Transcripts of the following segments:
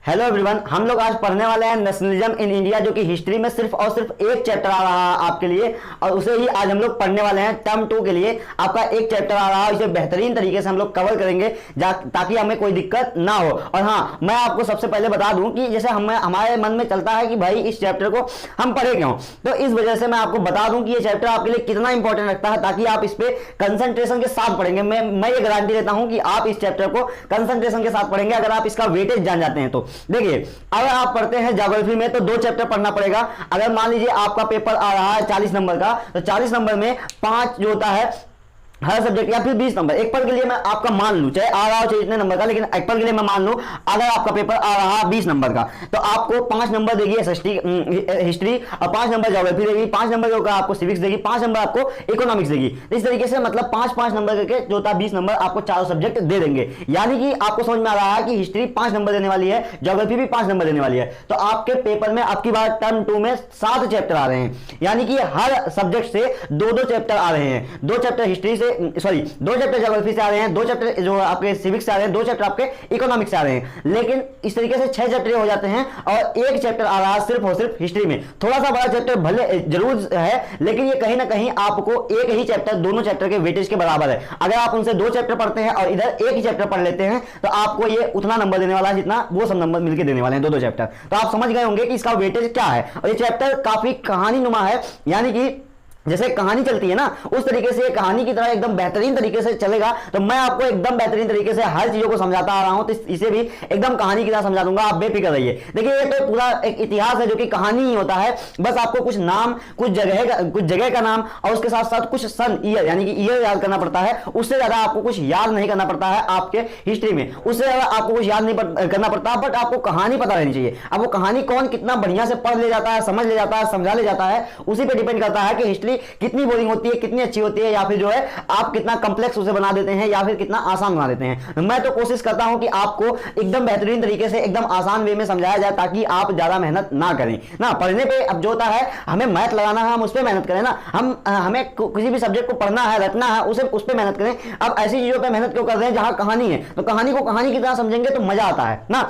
Hello everyone, हम लोग आज पढ़ने वाले हैं नेशनलिज्म इन इंडिया, जो कि हिस्ट्री में सिर्फ और सिर्फ एक चैप्टर आ रहा है आपके लिए, और उसे ही आज हम लोग पढ़ने वाले हैं। टर्म 2 के लिए आपका एक चैप्टर आ रहा है, इसे बेहतरीन तरीके से हम लोग कवर करेंगे ताकि हमें कोई दिक्कत ना हो। और हाँ, मैं आपको सबसे पहले बता दूं कि जैसे हमारे मन में चलता है कि भाई इस चैप्टर को हम पढ़े क्यों, तो इस वजह से मैं आपको बता दूं कि ये चैप्टर आपके लिए कितना इंपॉर्टेंट रखता है, ताकि आप इस पे कंसंट्रेशन के साथ पढ़ेंगे। मैं ये गारंटी देता हूं कि आप इस चैप्टर को कंसंट्रेशन के साथ पढ़ेंगे अगर आप इसका वेटेज जान जाते हैं। तो देखिए, अगर आप पढ़ते हैं ज्योग्राफी में तो 2 चैप्टर पढ़ना पड़ेगा। अगर मान लीजिए आपका पेपर आ रहा है 40 नंबर का, तो 40 नंबर में 5 जो होता है हर सब्जेक्ट, या फिर 20 नंबर। एक पल के लिए मैं आपका मान लूं, चाहे आ रहा हो चाहे इतने नंबर का, लेकिन एक पल के लिए मैं मान लूं अगर आपका पेपर आ रहा है 20 नंबर का, तो आपको 5 नंबर देगी हिस्ट्री और 5 नंबर ज्योग्राफी देगी, 5 नंबर जो आपको सिविक्स देगी, 5 नंबर आपको इकोनॉमिक्स देगी। इस तरीके से मतलब 5-5 नंबर करके जो होता है 20 नंबर आपको चारों सब्जेक्ट दे देंगे। यानी कि आपको समझ में आ रहा है कि हिस्ट्री 5 नंबर देने वाली है, ज्योग्राफी भी 5 नंबर देने वाली है। तो आपके पेपर में आपकी बार टर्म 2 में 7 चैप्टर आ रहे हैं, यानी कि हर सब्जेक्ट से 2-2 चैप्टर आ रहे हैं। 2 चैप्टर हिस्ट्री से, सॉरी 2 चैप्टर ज्योग्राफी से आ रहे हैं, 2 चैप्टर जो आपके सिविक्स से आ रहे हैं, 2 चैप्टर आपके इकोनॉमिक्स से आ रहे हैं। लेकिन इस तरीके से 6 चैप्टर हो जाते हैं और एक चैप्टर आ रहा है सिर्फ और सिर्फ हिस्ट्री में। थोड़ा सा बड़ा चैप्टर भले जरूर है, लेकिन ये कहीं ना कहीं आपको एक ही चैप्टर, दोनों चैप्टर के वेटेज के बराबर है। अगर आप उनसे 2 चैप्टर पढ़ते हैं और इधर एक ही चैप्टर पढ़ लेते हैं, तो आपको ये उतना नंबर देने वाला है जितना वो सब नंबर मिलकर देने वाले हैं 2-2 चैप्टर। तो आप समझ गए होंगे कि इसका वेटेज क्या है। और ये चैप्टर काफी कहानी नुमा है, यानी कि जैसे कहानी चलती है ना, उस तरीके से कहानी की तरह एकदम बेहतरीन तरीके से चलेगा। तो मैं आपको एकदम बेहतरीन तरीके से हर चीजों को समझाता आ रहा हूं, तो इसे भी एकदम कहानी की तरह समझा दूंगा, आप बेफिक्र रहिए। देखिए, ये तो पूरा एक इतिहास है जो कि कहानी ही होता है। बस आपको कुछ नाम, कुछ जगह का नाम और उसके साथ साथ कुछ सन, ईयर, यानी कि ईयर याद करना पड़ता है। उससे ज्यादा आपको कुछ याद नहीं करना पड़ता है आपके हिस्ट्री में, उससे ज्यादा आपको कुछ याद नहीं करना पड़ता, बट आपको कहानी पता रहनी चाहिए। अब वो कहानी कौन कितना बढ़िया से पढ़ ले जाता है, समझ ले जाता है, समझा ले जाता है, उसी पे डिपेंड करता है कि हिस्ट्री कितनी बोरिंग होती है, कितनी अच्छी होती है, या फिर जो है आप कितना कॉम्प्लेक्स उसे बना देते हैं या फिर कितना आसान बना देते हैं। मैं तो कोशिश करता हूं कि आपको एकदम बेहतरीन तरीके से एकदम आसान वे में समझाया जाए, ताकि आप ज्यादा मेहनत ना करें ना पढ़ने पे। अब जो होता है हमें मैथ लगाना है, हम उस पर मेहनत करें ना, हमें किसी भी सब्जेक्ट को पढ़ना है, रटना है, उसे उस पर मेहनत करें। अब ऐसी चीजों पर मेहनत क्यों कर रहे हैं जहां कहानी है, तो कहानी को कहानी की तरह समझेंगे तो मजा आता है ना।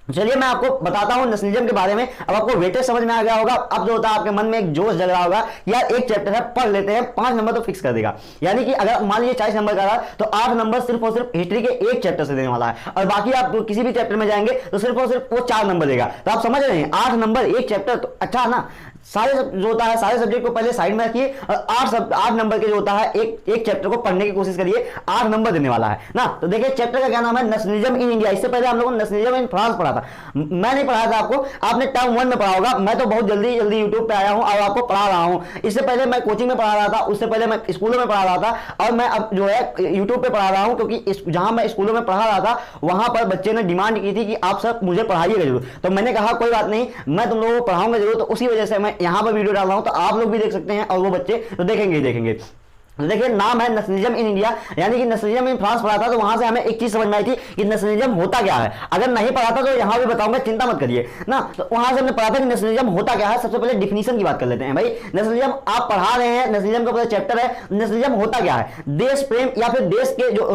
चलिए मैं आपको बताता हूं नेशनलिज्म के बारे में। अब आपको वेटेज समझ में आ गया होगा। अब जो होता है आपके मन में एक जोश जग रहा होगा, यार एक चैप्टर है, पढ़ लेते हैं, 5 नंबर तो फिक्स कर देगा। यानी कि अगर मान लीजिए 40 नंबर का रहा, तो 8 नंबर सिर्फ और सिर्फ हिस्ट्री के एक चैप्टर से देने वाला है, और बाकी आप किसी भी चैप्टर में जाएंगे तो सिर्फ और सिर्फ वो 4 नंबर देगा। तो आप समझ रहे हैं, 8 नंबर एक चैप्टर, तो अच्छा ना। सारे जो होता है सारे सब्जेक्ट को पहले साइड में रखिए और 8 नंबर के जो होता है एक चैप्टर को पढ़ने की कोशिश करिए, 8 नंबर देने वाला है ना। तो देखिए, चैप्टर का क्या नाम है, नेशनलिज्म इन इंडिया। इससे पहले हम लोगों ने नेशनलिज्म इन फ्रांस पढ़ा था, मैं नहीं पढ़ाया था आपको, आपने टर्म 1 में पढ़ा होगा। मैं तो बहुत जल्दी यूट्यूब पे आया हूं और आपको पढ़ा रहा हूं। इससे पहले मैं कोचिंग में पढ़ा रहा था, उससे पहले मैं स्कूलों में पढ़ा रहा था, और मैं अब जो है यूट्यूब पे पढ़ा रहा हूं, क्योंकि जहां मैं स्कूलों में पढ़ा रहा था वहां पर बच्चे ने डिमांड की थी कि आप सब मुझे पढ़ाइएगा जरूर। तो मैंने कहा कोई बात नहीं, मैं तुम लोगों को पढ़ाऊंगा जरूर। तो उसी वजह से मैं यहां पर वीडियो डाल रहा हूं, तो आप लोग भी देख सकते हैं और वो बच्चे तो देखेंगे ही देखेंगे। तो देखिए, नाम है नेशनलिज्म इन इंडिया, यानी कि नेशनलिज्म इन फ्रांस पढ़ा था, तो वहां से हमें एक चीज समझ में आई थी कि नेशनलिज्म होता क्या है। अगर नहीं पढ़ा था तो यहां भी बताऊंगा, चिंता मत करिए ना। तो वहां से हमने पढ़ा था कि नेशनलिज्म होता क्या है। सबसे पहले डिफिनीशन की बात कर लेते हैं। भाई, नेशनलिज्म आप पढ़ा रहे हैं, नेशनलिज्म का पूरा चैप्टर है, नेशनलिज्म होता क्या है। देश प्रेम या फिर देश के जो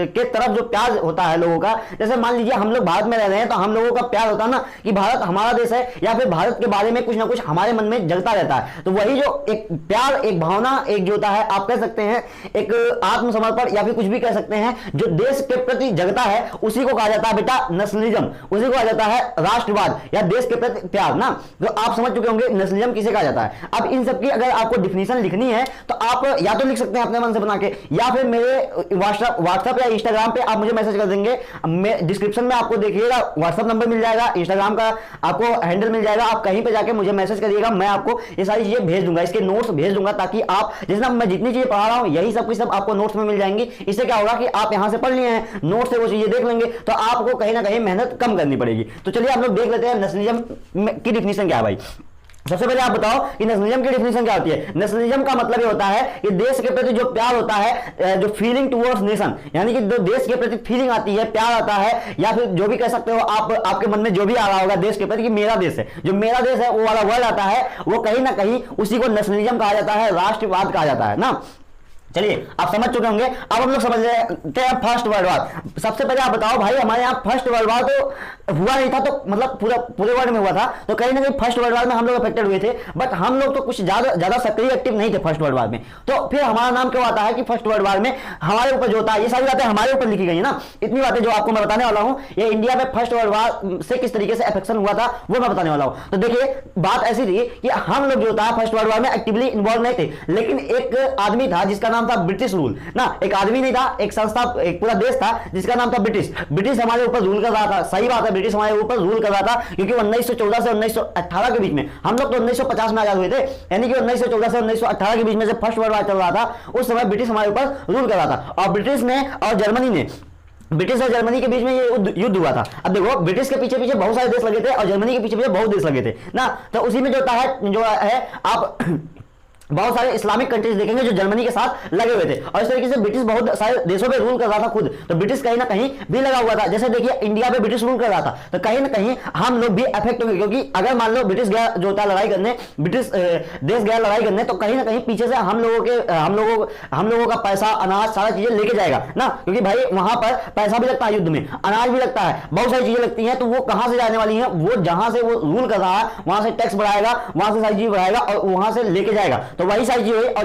के तरफ जो प्यार होता है लोगों का। जैसे मान लीजिए हम लोग भारत में रह रहे हैं, तो हम लोगों का प्यार होता है ना कि भारत हमारा देश है, या फिर भारत के बारे में कुछ ना कुछ हमारे मन में जलता रहता है। तो वही जो एक प्यार, एक भावना, एक जो होता है, आप कह सकते हैं एक आत्मसमर्पण, या फिर कुछ भी कह सकते हैं, जो देश के प्रति जगता है, उसी को कहा जाता है बेटा नेशनलिज्म, उसी को कहा जाता है राष्ट्रवाद या देश के प्रति प्यार ना। तो आप समझ चुके होंगे नेशनलिज्म किसे कहा जाता है। अब इन सबकी अगर आपको डिफिनीशन लिखनी है तो आप या तो लिख सकते हैं अपने मन से बना के, या फिर मेरे व्हाट्सएप या इंस्टाग्राम पे आप मुझे मैसेज कर देंगे। डिस्क्रिप्शन में आपको देखिएगा व्हाट्सएप नंबर मिल जाएगा, इंस्टाग्राम का आपको हैंडल मिल जाएगा, आप कहीं पे जाके मुझे मैसेज करिएगा, मैं आपको ये सारी चीजें भेज दूंगा, इसके नोट्स भेज दूंगा, ताकि आप जितना मैं जितनी चीजें पढ़ा रहा हूं यही सब कुछ सब आपको नोट्स में मिल जाएंगी। इससे क्या होगा कि आप यहां से पढ़ लिए हैं, नोट्स से वो चीजें देख लेंगे, तो आपको कहीं ना कहीं मेहनत कम करनी पड़ेगी। तो चलिए आप लोग देख लेते हैं नेशनलिज्म की डिफिनीशन क्या है। भाई, सबसे पहले आप बताओ कि नेशनलिज्म की डिफिनीशन क्या होती है। नेशनलिज्म का मतलब ये होता है कि देश के प्रति जो प्यार होता है, जो फीलिंग टुवर्ड्स नेशन, यानी कि जो देश के प्रति फीलिंग आती है, प्यार आता है, या फिर जो भी कह सकते हो आप, आपके मन में जो भी आ रहा होगा देश के प्रति कि मेरा देश है, जो मेरा देश है वो वाला वर्ड आता है, वो कहीं ना कहीं उसी को नेशनलिज्म कहा जाता है, राष्ट्रवाद कहा जाता है ना। चलिए आप समझ चुके होंगे। अब हम लोग समझ लेते हैं फर्स्ट वर्ल्ड वॉर। सबसे पहले आप बताओ भाई, हमारे यहाँ फर्स्ट वर्ल्ड वॉर तो हुआ नहीं था, तो मतलब पूरे वर्ल्ड में हुआ था, तो कहीं ना कहीं फर्स्ट वर्ल्ड वॉर में हम लोग अफेक्टेड हुए थे, बट हम लोग तो कुछ ज्यादा सक्रिय एक्टिव नहीं थे फर्स्ट वर्ल्ड वॉर में। तो फिर हमारा नाम क्यों आता है कि फर्स्ट वर्ल्ड वॉर में हमारे ऊपर जो होता है, ये सारी बातें हमारे ऊपर लिखी गई है ना। इतनी बातें जो आपको मैं बताने वाला हूं, ये इंडिया में फर्स्ट वर्ल्ड वॉर से किस तरीके से अफेक्शन हुआ था वो मैं बताने वाला हूं। तो देखिए बात ऐसी थी कि हम लोग जो होता है फर्स्ट वर्ल्ड वॉर में एक्टिवली इन्वॉल्व नहीं थे, लेकिन एक आदमी था जिसका नाम था ब्रिटिश रूल ना। एक आदमी नहीं था, एक संस्था, एक पूरा देश था जिसका नाम था ब्रिटिश। ब्रिटिश हमारे ऊपर रूल कर रहा था, सही बात है, ब्रिटिश हमारे ऊपर रूल कर रहा था, क्योंकि 1914 से 1918 के बीच में, हम लोग तो 1950 में आजाद हुए थे, यानी कि 1914 से 1918 के बीच में से फर्स्ट वर्ल्ड वॉर चल रहा था। उस समय ब्रिटिश हमारे ऊपर रूल कर रहा था, और ब्रिटिश ने और जर्मनी ने, ब्रिटिश और जर्मनी के बीच में ये युद्ध हुआ था। अब देखो ब्रिटिश के पीछे पीछे बहुत सारे देश लगे थे और जर्मनी के पीछे पीछे बहुत देश लगे थे ना। तो उसी में जो है आप बहुत सारे इस्लामिक कंट्रीज देखेंगे जो जर्मनी के साथ लगे हुए थे, और इस तरीके से ब्रिटिश बहुत सारे देशों पे रूल कर रहा था खुद। तो ब्रिटिश कहीं ना कहीं भी लगा हुआ था। जैसे देखिए इंडिया पे ब्रिटिश रूल कर रहा था, तो कहीं ना कहीं हम लोग भी अफेक्ट होंगे, क्योंकि अगर मान लो ब्रिटिश गया जो होता है लड़ाई करने, ब्रिटिश देश गया लड़ाई करने, तो कहीं ना कहीं पीछे से हम लोगों का पैसा, अनाज, सारा चीजें लेके जाएगा ना, क्योंकि भाई वहां पर पैसा भी लगता है, युद्ध में अनाज भी लगता है, बहुत सारी चीजें लगती हैं। तो वो कहां से जाने वाली है, वो जहां से वो रूल कर रहा है वहां से टैक्स बढ़ाएगा, वहां से सारी चीज बढ़ाएगा और वहां से लेके जाएगा। तो वही सारी चीज और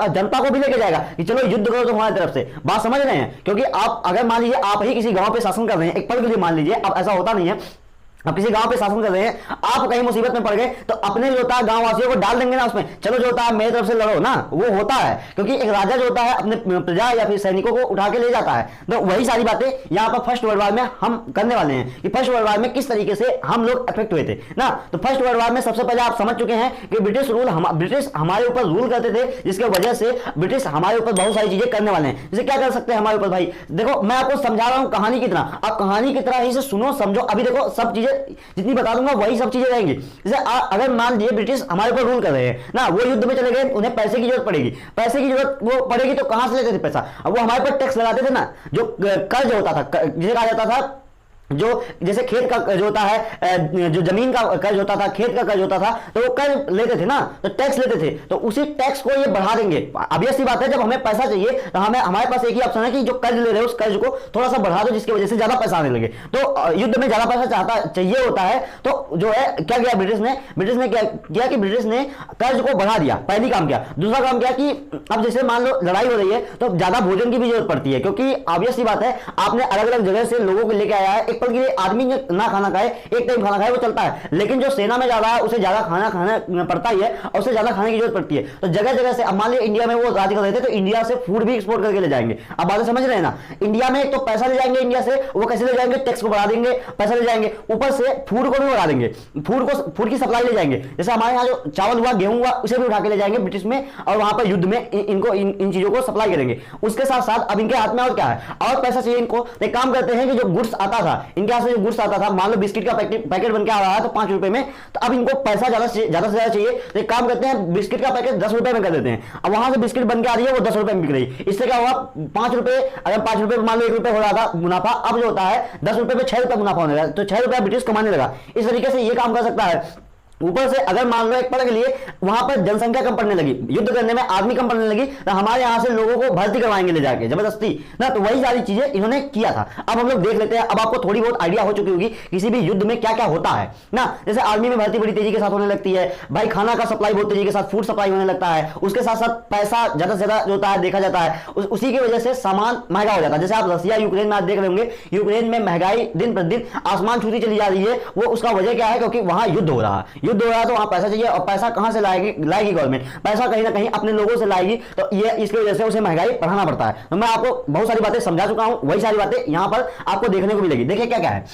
जनता को भी लेके जाएगा कि चलो युद्ध करो तुम्हारी तरफ से। बात समझ रहे हैं? क्योंकि आप अगर मान लीजिए आप ही किसी गांव पे शासन कर रहे हैं, एक पल के लिए मान लीजिए, अब ऐसा होता नहीं है, आप किसी गांव पे शासन कर रहे हैं, आप कहीं मुसीबत में पड़ गए तो अपने जो होता है गांव वासियों को डाल देंगे ना उसमें, चलो जो होता है मेरी तरफ से लड़ो ना, वो होता है। क्योंकि एक राजा जो होता है अपने प्रजा या फिर सैनिकों को उठा के ले जाता है। तो वही सारी बातें यहाँ पर फर्स्ट वर्ल्ड वॉर में हम करने वाले हैं कि फर्स्ट वर्ल्ड वॉर में किस तरीके से हम लोग अफेक्ट हुए थे ना। तो फर्स्ट वर्ल्ड वॉर में सबसे पहले आप समझ चुके हैं कि ब्रिटिश हमारे ऊपर रूल करते थे, जिसकी वजह से ब्रिटिश हमारे ऊपर बहुत सारी चीजें करने वाले हैं। जैसे क्या कर सकते हैं हमारे ऊपर भाई, देखो मैं आपको समझा रहा हूं कहानी की तरह, आप कहानी की तरह ही से सुनो समझो। अभी देखो सब चीजें जितनी बता दूंगा वही सब चीजें रहेंगी। जैसे अगर मान लीजिए ब्रिटिश हमारे ऊपर रूल कर रहे हैं ना, वो युद्ध में चले गए, उन्हें पैसे की जरूरत पड़ेगी, पैसे की जरूरत वो पड़ेगी तो कहां से लेते थे पैसा? अब वो हमारे पर टैक्स लगाते थे ना, जो कर्ज होता था, जिसे कहा जाता था, जो जैसे खेत का जो होता है, जो जमीन का कर्ज होता था, खेत का कर्ज होता था, तो वो कर्ज लेते थे ना, तो टैक्स लेते थे, तो उसी टैक्स को ये बढ़ा देंगे। ऑब्वियस सी बात है, जब हमें पैसा चाहिए तो हमारे पास एक ही ऑप्शन है कि जो कर्ज ले रहे हो उस कर्ज को थोड़ा सा बढ़ा दो, जिसकी वजह से ज्यादा पैसा आने लगे। तो युद्ध में ज्यादा पैसा चाहिए होता है, तो जो है क्या किया ब्रिटिश ने क्या किया कि ब्रिटिश ने कर्ज को बढ़ा दिया, पहली काम किया। दूसरा काम किया कि अब जैसे मान लो लड़ाई हो रही है तो ज्यादा भोजन की भी जरूरत पड़ती है, क्योंकि ऑब्वियस सी बात है आपने अलग अलग जगह से लोगों को लेकर आया है। पल के लिए आदमी ना खाना खाए, एक टाइम खाना खाए वो चलता है, लेकिन जो सेना में जा रहा है उसे ज्यादा खाना पड़ता ही है और उसे ज्यादा खाने की जरूरत पड़ती है। तो जगह जगह से, अब मान लीजिए इंडिया में वो राज कर रहे थे, तो इंडिया से फूड भी एक्सपोर्ट करके ले जाएंगे। अब बातें समझ रहे हैं ना? इंडिया में एक तो पैसा ले जाएंगे इंडिया से, वो कैसे ले जाएंगे? टैक्स को बढ़ा देंगे, पैसा ले जाएंगे, ऊपर से फूड को भी बढ़ा देंगे, फूड की सप्लाई ले जाएंगे। जैसे हमारे यहाँ जो चावल हुआ, गेहूं हुआ, उसे भी उठा के ले जाएंगे ब्रिटिश में, और वहां पर युद्ध में इनको इन चीजों को सप्लाई करेंगे। उसके साथ साथ अब इनके हाथ में और क्या है, और पैसा चाहिए इनको। एक काम करते हैं कि जो गुड्स आता था इनके हाथ से, जो गुड्स आता था, मान लो बिस्किट का पैकेट बन के आ रहा है तो 5 रुपए में, तो अब इनको पैसा ज्यादा से ज्यादा चाहिए, तो एक काम करते हैं बिस्किट का पैकेट 10 रुपए में कर देते हैं। अब वहां से बिस्किट बन के आ रही है वो 10 रुपए में बिक रही, इससे क्या हुआ? 5 रुपए, अगर 5 रुपए मान लो 1 रुपए हो रहा था मुनाफा, अब जो होता है 10 रुपए में 6 रुपए मुनाफा होने लगा, तो 6 रुपया ब्रिटिश कमाने लगा। इस तरीके से ये काम कर सकता है। ऊपर से अगर मान लो एक पल के लिए वहां पर जनसंख्या कम पड़ने लगी, युद्ध करने में आदमी कम पड़ने लगी, तो हमारे यहां से लोगों को भर्ती करवाएंगे ले जाके जबरदस्ती ना। तो वही सारी चीजें इन्होंने किया था। अब हम लोग देख लेते हैं, अब आपको थोड़ी बहुत आइडिया हो चुकी होगी किसी भी युद्ध में क्या क्या होता है ना। जैसे आर्मी में भर्ती बड़ी तेजी के साथ होने लगती है भाई, खाना का सप्लाई बहुत तेजी के साथ, फूड सप्लाई होने लगता है, उसके साथ साथ पैसा ज्यादा से ज्यादा जो होता है देखा जाता है, उसी की वजह से सामान महंगा हो जाता है। जैसे आप रसिया यूक्रेन में आप देख रहे होंगे, यूक्रेन में महंगाई दिन प्रतिदिन आसमान छूती चली जा रही है। वो उसका वजह क्या है? क्योंकि वहां युद्ध हो रहा है, तो वहां पैसा चाहिए, और पैसा कहां से लाएगी गवर्नमेंट? पैसा कहीं ना कहीं अपने लोगों से लाएगी, तो ये इसकी वजह से उसे महंगाई बढ़ाना पड़ता है। तो मैं आपको बहुत सारी बातें समझा चुका हूं, वही सारी बातें यहां पर आपको देखने को मिलेगी। देखिए क्या क्या है।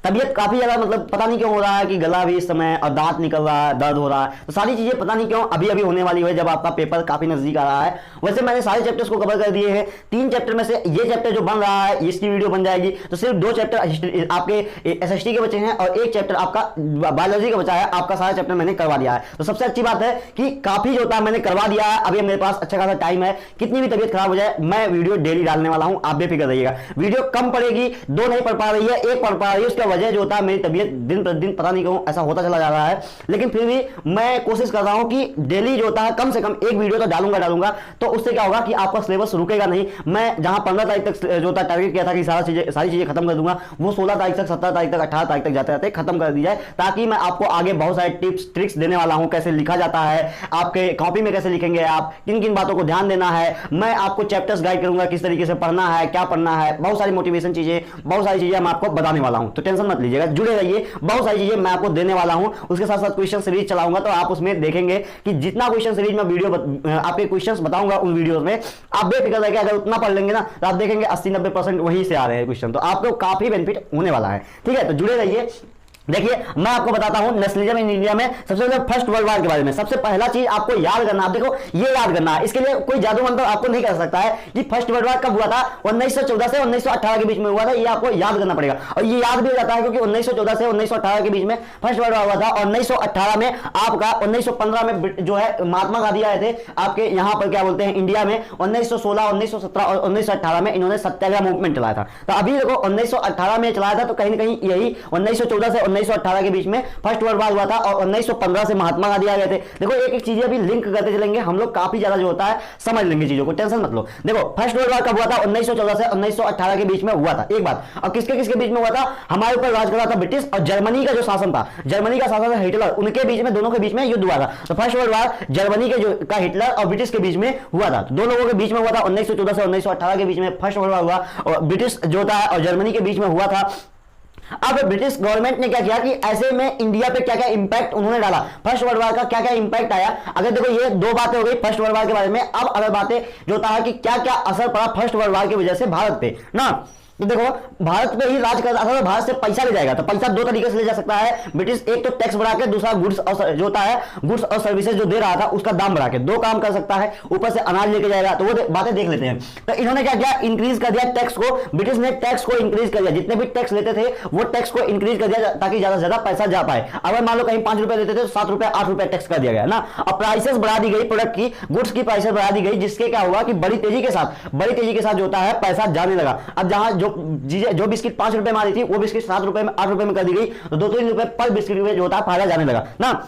तबीयत काफी ज्यादा मतलब पता नहीं क्यों हो रहा है कि गला भी इस समय, और दांत निकल रहा है, दर्द हो रहा है, तो सारी चीजें पता नहीं क्यों अभी अभी होने वाली है जब आपका पेपर काफी नजदीक आ रहा है। वैसे मैंने सारे चैप्टर्स को कवर कर दिए हैं। 3 चैप्टर में से ये चैप्टर जो बन रहा है इसकी वीडियो बन जाएगी, तो सिर्फ 2 चैप्टर आपके एसएसटी के बचे हैं और 1 चैप्टर आपका बायोलॉजी का बचा है। आपका सारा चैप्टर मैंने करवा दिया है, तो सबसे अच्छी बात है कि काफी जो होता है मैंने करवा दिया है। अभी मेरे पास अच्छा खासा टाइम है, कितनी भी तबीयत खराब हो जाए मैं वीडियो डेली डालने वाला हूं, आप बेफिक्र रहिएगा। वीडियो कम पड़ेगी, 2 नहीं पढ़ पा रही है, 1 पढ़ पा रही है, उसका वजह जो होता है मेरी तबीयत दिन प्रतिदिन पता नहीं क्यों ऐसा होता चला जा रहा है, लेकिन फिर भी मैं कोशिश कर रहा हूं कि डेली जो होता है कम से कम एक वीडियो तो डालूंगा। तो उससे क्या होगा कि आपका सिलेबस रुकेगा नहीं। मैं जहां 15 तारीख तक जो होता टारगेट किया था कि सारी चीजें खत्म कर दूंगा, वो 16 तारीख तक, 17 तारीख तक, 18 तारीख तक जाते जाते खत्म कर दी जाए, ताकि मैं आपको आगे बहुत सारे टिप्स ट्रिक्स देने वाला हूं, कैसे लिखा जाता है, आपके कॉपी में कैसे लिखेंगे, आप किन किन बातों को ध्यान देना है। मैं आपको चैप्टर्स गाइड करूंगा, किस तरीके से पढ़ना है, क्या पढ़ना है, बहुत सारी मोटिवेशन चीजें, बहुत सारी चीजें मैं आपको बताने वाला हूं। तो टेंशन मत लीजिएगा, जुड़े रहिए, बहुत सारी चीजें मैं आपको देने वाला हूं। उसके साथ साथ क्वेश्चन सीरीज चलाऊंगा, तो आप उसमें देखेंगे कि जितना क्वेश्चन सीरीज में वीडियो आपके क्वेश्चंस बताऊंगा उन वीडियोस में, आप बेफिक्र रहिए, अगर उतना पढ़ लेंगे ना तो आप देखेंगे 80-90% वहीं से आ रहे हैं क्वेश्चन, तो आपको काफी बेनिफिट होने वाला है। ठीक है, तो जुड़े रहिए। देखिए मैं आपको बताता हूं नेशनलिज्म इन इंडिया में सबसे पहले फर्स्ट वर्ल्ड वॉर के बारे में। सबसे पहला चीज आपको याद करना, आप देखो ये याद करना है, इसके लिए कोई जादू मंत्र आपको नहीं कर सकता है कि फर्स्ट वर्ल्ड वॉर कब हुआ था, 1914 से 1918 के बीच में हुआ था, ये आपको याद करना पड़ेगा। और ये याद भी हो जाता है क्योंकि 1914 से 1918 के बीच में फर्स्ट वर्ल्ड वॉर हुआ था, और 1918 में आपका 1915 में जो है महात्मा गांधी आए थे आपके यहाँ पर क्या बोलते हैं इंडिया में, 1916, 1917 और 1918 में इन्होंने सत्याग्रह मूवमेंट चलाया था। तो अभी देखो 1918 में चलाया था, तो कहीं ना कहीं यही 1914 से 1918 के बीच में फर्स्ट वर्ल्ड वॉर हुआ था, और 1915 से महात्मा गांधी आ गए थे। देखो एक एक चीजें अभी लिंक करते चलेंगे हम लोग, काफी ज्यादा जो होता है समझ लेंगे चीजों को, टेंशन मत लो। देखो फर्स्ट वर्ल्ड वॉर कब हुआ था, 1914 से 1918 के बीच में हुआ था, एक बात। और किसके किसके बीच में हुआ था, हमारे ऊपर राज कर रहा था ब्रिटिश, और जर्मनी का जो शासन था, जर्मनी का शासन हिटलर, उनके बीच में, दोनों के बीच में युद्ध हुआ था। तो फर्स्ट वर्ल्ड वॉर जर्मनी के जो का हिटलर और ब्रिटिश के बीच में हुआ था, दो लोगों के बीच में हुआ था। 1914 से 1918 के बीच में फर्स्ट वर्ल्ड वॉर हुआ, और ब्रिटिश जो था और जर्मनी के बीच में हुआ था। अब ब्रिटिश गवर्नमेंट ने क्या किया कि ऐसे में इंडिया पे क्या क्या इंपैक्ट उन्होंने डाला, फर्स्ट वर्ल्ड वॉर का क्या क्या इंपैक्ट आया। अगर देखो ये दो बातें हो गई फर्स्ट वर्ल्ड वॉर के बारे में, अब अगर बातें जो था कि क्या क्या असर पड़ा फर्स्ट वर्ल्ड वॉर की वजह से भारत पे ना, तो देखो भारत पे ही राज कर रहा था, तो भारत से पैसा ले जाएगा। तो पैसा दो तरीके से ले जा सकता है ब्रिटिश, एक तो टैक्स बढ़ा के, दूसरा गुड्स और जो होता है गुड्स और सर्विसेज जो दे रहा था उसका दाम बढ़ा के, दो काम कर सकता है। ऊपर से अनाज लेके जाएगा, तो वो बातें देख लेते हैं। तो इन्होंने क्या किया, इंक्रीज कर दिया टैक्स को, ब्रिटिश ने टैक्स को इंक्रीज कर दिया, जितने भी टैक्स लेते थे वो टैक्स को इंक्रीज कर दिया ताकि ज्यादा से ज्यादा पैसा जा पाए। अगर मान लो कहीं 5 रुपए लेते थे तो 7 रुपए 8 रुपए टैक्स कर दिया गया ना। और प्राइसेस बढ़ा दी गई, प्रोडक्ट की, गुड्स की प्राइसेस बढ़ा दी गई, जिसके क्या हुआ कि बड़ी तेजी के साथ जो होता है पैसा जाने लगा। अब जहां जो बिस्किट 5 रुपए में आ रही थी वो बिस्किट 7 रुपए में 8 रुपए में कर दी गई, तो 2-3 रुपए पर बिस्किट में जो होता है फायदा जाने लगा ना।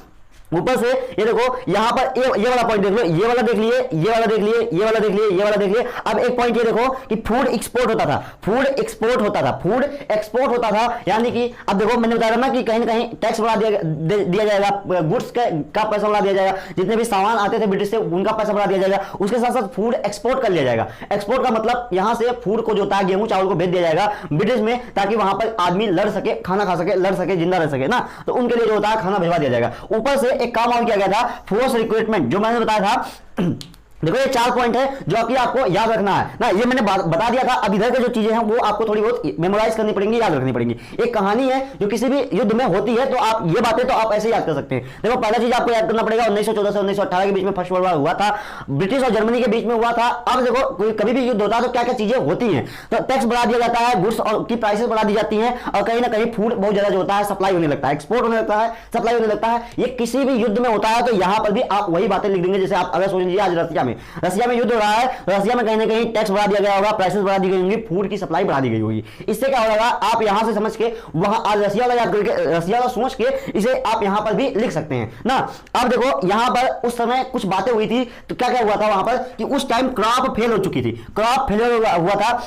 ऊपर से ये देखो यहां पर ये वाला पॉइंट देख लो, ये वाला देख लिए, ये वाला देख लिए, ये वाला देख लिए, ये वाला देख लिए। अब एक पॉइंट ये देखो कि फूड एक्सपोर्ट होता था, फूड एक्सपोर्ट होता था, यानी कि अब देखो मैंने बताया ना कि कहीं ना कहीं टैक्स बढ़ा दिया जाएगा, गुड्स का पैसा बढ़ा दिया जाएगा, जितने भी सामान आते थे ब्रिटिश से उनका पैसा बढ़ा दिया जाएगा, उसके साथ साथ फूड एक्सपोर्ट कर लिया जाएगा। एक्सपोर्ट का मतलब यहां से फूड को जो होता है गेहूं चावल को भेज दिया जाएगा ब्रिटिश में, ताकि वहां पर आदमी लड़ सके, खाना खा सके, लड़ सके, जिंदा रह सके ना। तो उनके लिए जो होता है खाना भिजवा दिया जाएगा। ऊपर से एक काम और किया गया था, फोर्स रिक्रूटमेंट, जो मैंने बताया था। देखो ये 4 पॉइंट है जो कि आपको याद रखना है ना, ये मैंने बता दिया था। अब इधर के जो चीजें हैं वो आपको थोड़ी बहुत मेमोराइज करनी पड़ेंगी, याद रखनी पड़ेंगी। एक कहानी है जो किसी भी युद्ध में होती है, तो आप ये बातें तो आप ऐसे याद कर सकते हैं। देखो पहला चीज आपको याद करना पड़ेगा, 1914 से 1918 के बीच में फर्स्ट वर्ल्ड वॉर हुआ था, ब्रिटिश और जर्मनी के बीच में हुआ था। अब देखो कभी भी युद्ध होता है तो क्या क्या चीजें होती है, तो टैक्स बढ़ा दिया जाता है, गुड्स की प्राइसेस बढ़ा दी जाती है, और कहीं ना कहीं फूड बहुत ज्यादा जो होता है सप्लाई होने लगता है, एक्सपोर्ट होने लगता है, सप्लाई होने लगता है। ये किसी भी युद्ध में होता है, तो यहां पर भी आप वही बातें लिख देंगे। जैसे आप अगर सोच लीजिए आज रसिया में युद्ध हो रहा है, रसिया में कहीं ना कहीं टैक्स बढ़ा दिया गया होगा, प्राइसेस बढ़ा दी गई होंगी, फूड की सप्लाई बढ़ा दी गई होगी। इससे क्या होगा, आप यहां से समझ के वहां आज रसिया वाला याद करके, रसिया वाला सोच के इसे आप यहां पर भी लिख सकते हैं ना। अब देखो यहां पर उस समय कुछ बातें हुई थी, तो क्या क्या हुआ था वहां पर कि उस टाइम क्रॉप फेल हो चुकी थी, क्रॉप फेल हुआ था।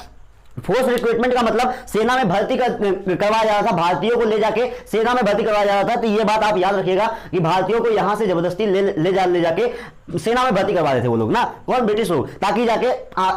फोर्स रिक्रूटमेंट का मतलब सेना में भर्ती करवाया जा रहा था, भारतीयों को ले जाके सेना में भर्ती करवाया जा रहा था। तो ये बात आप याद रखिएगा कि भारतीयों को यहां से जबरदस्ती ले जाके सेना में भर्ती करवा रहे थे वो लोग ना, कौन, ब्रिटिश लोग, ताकि जाके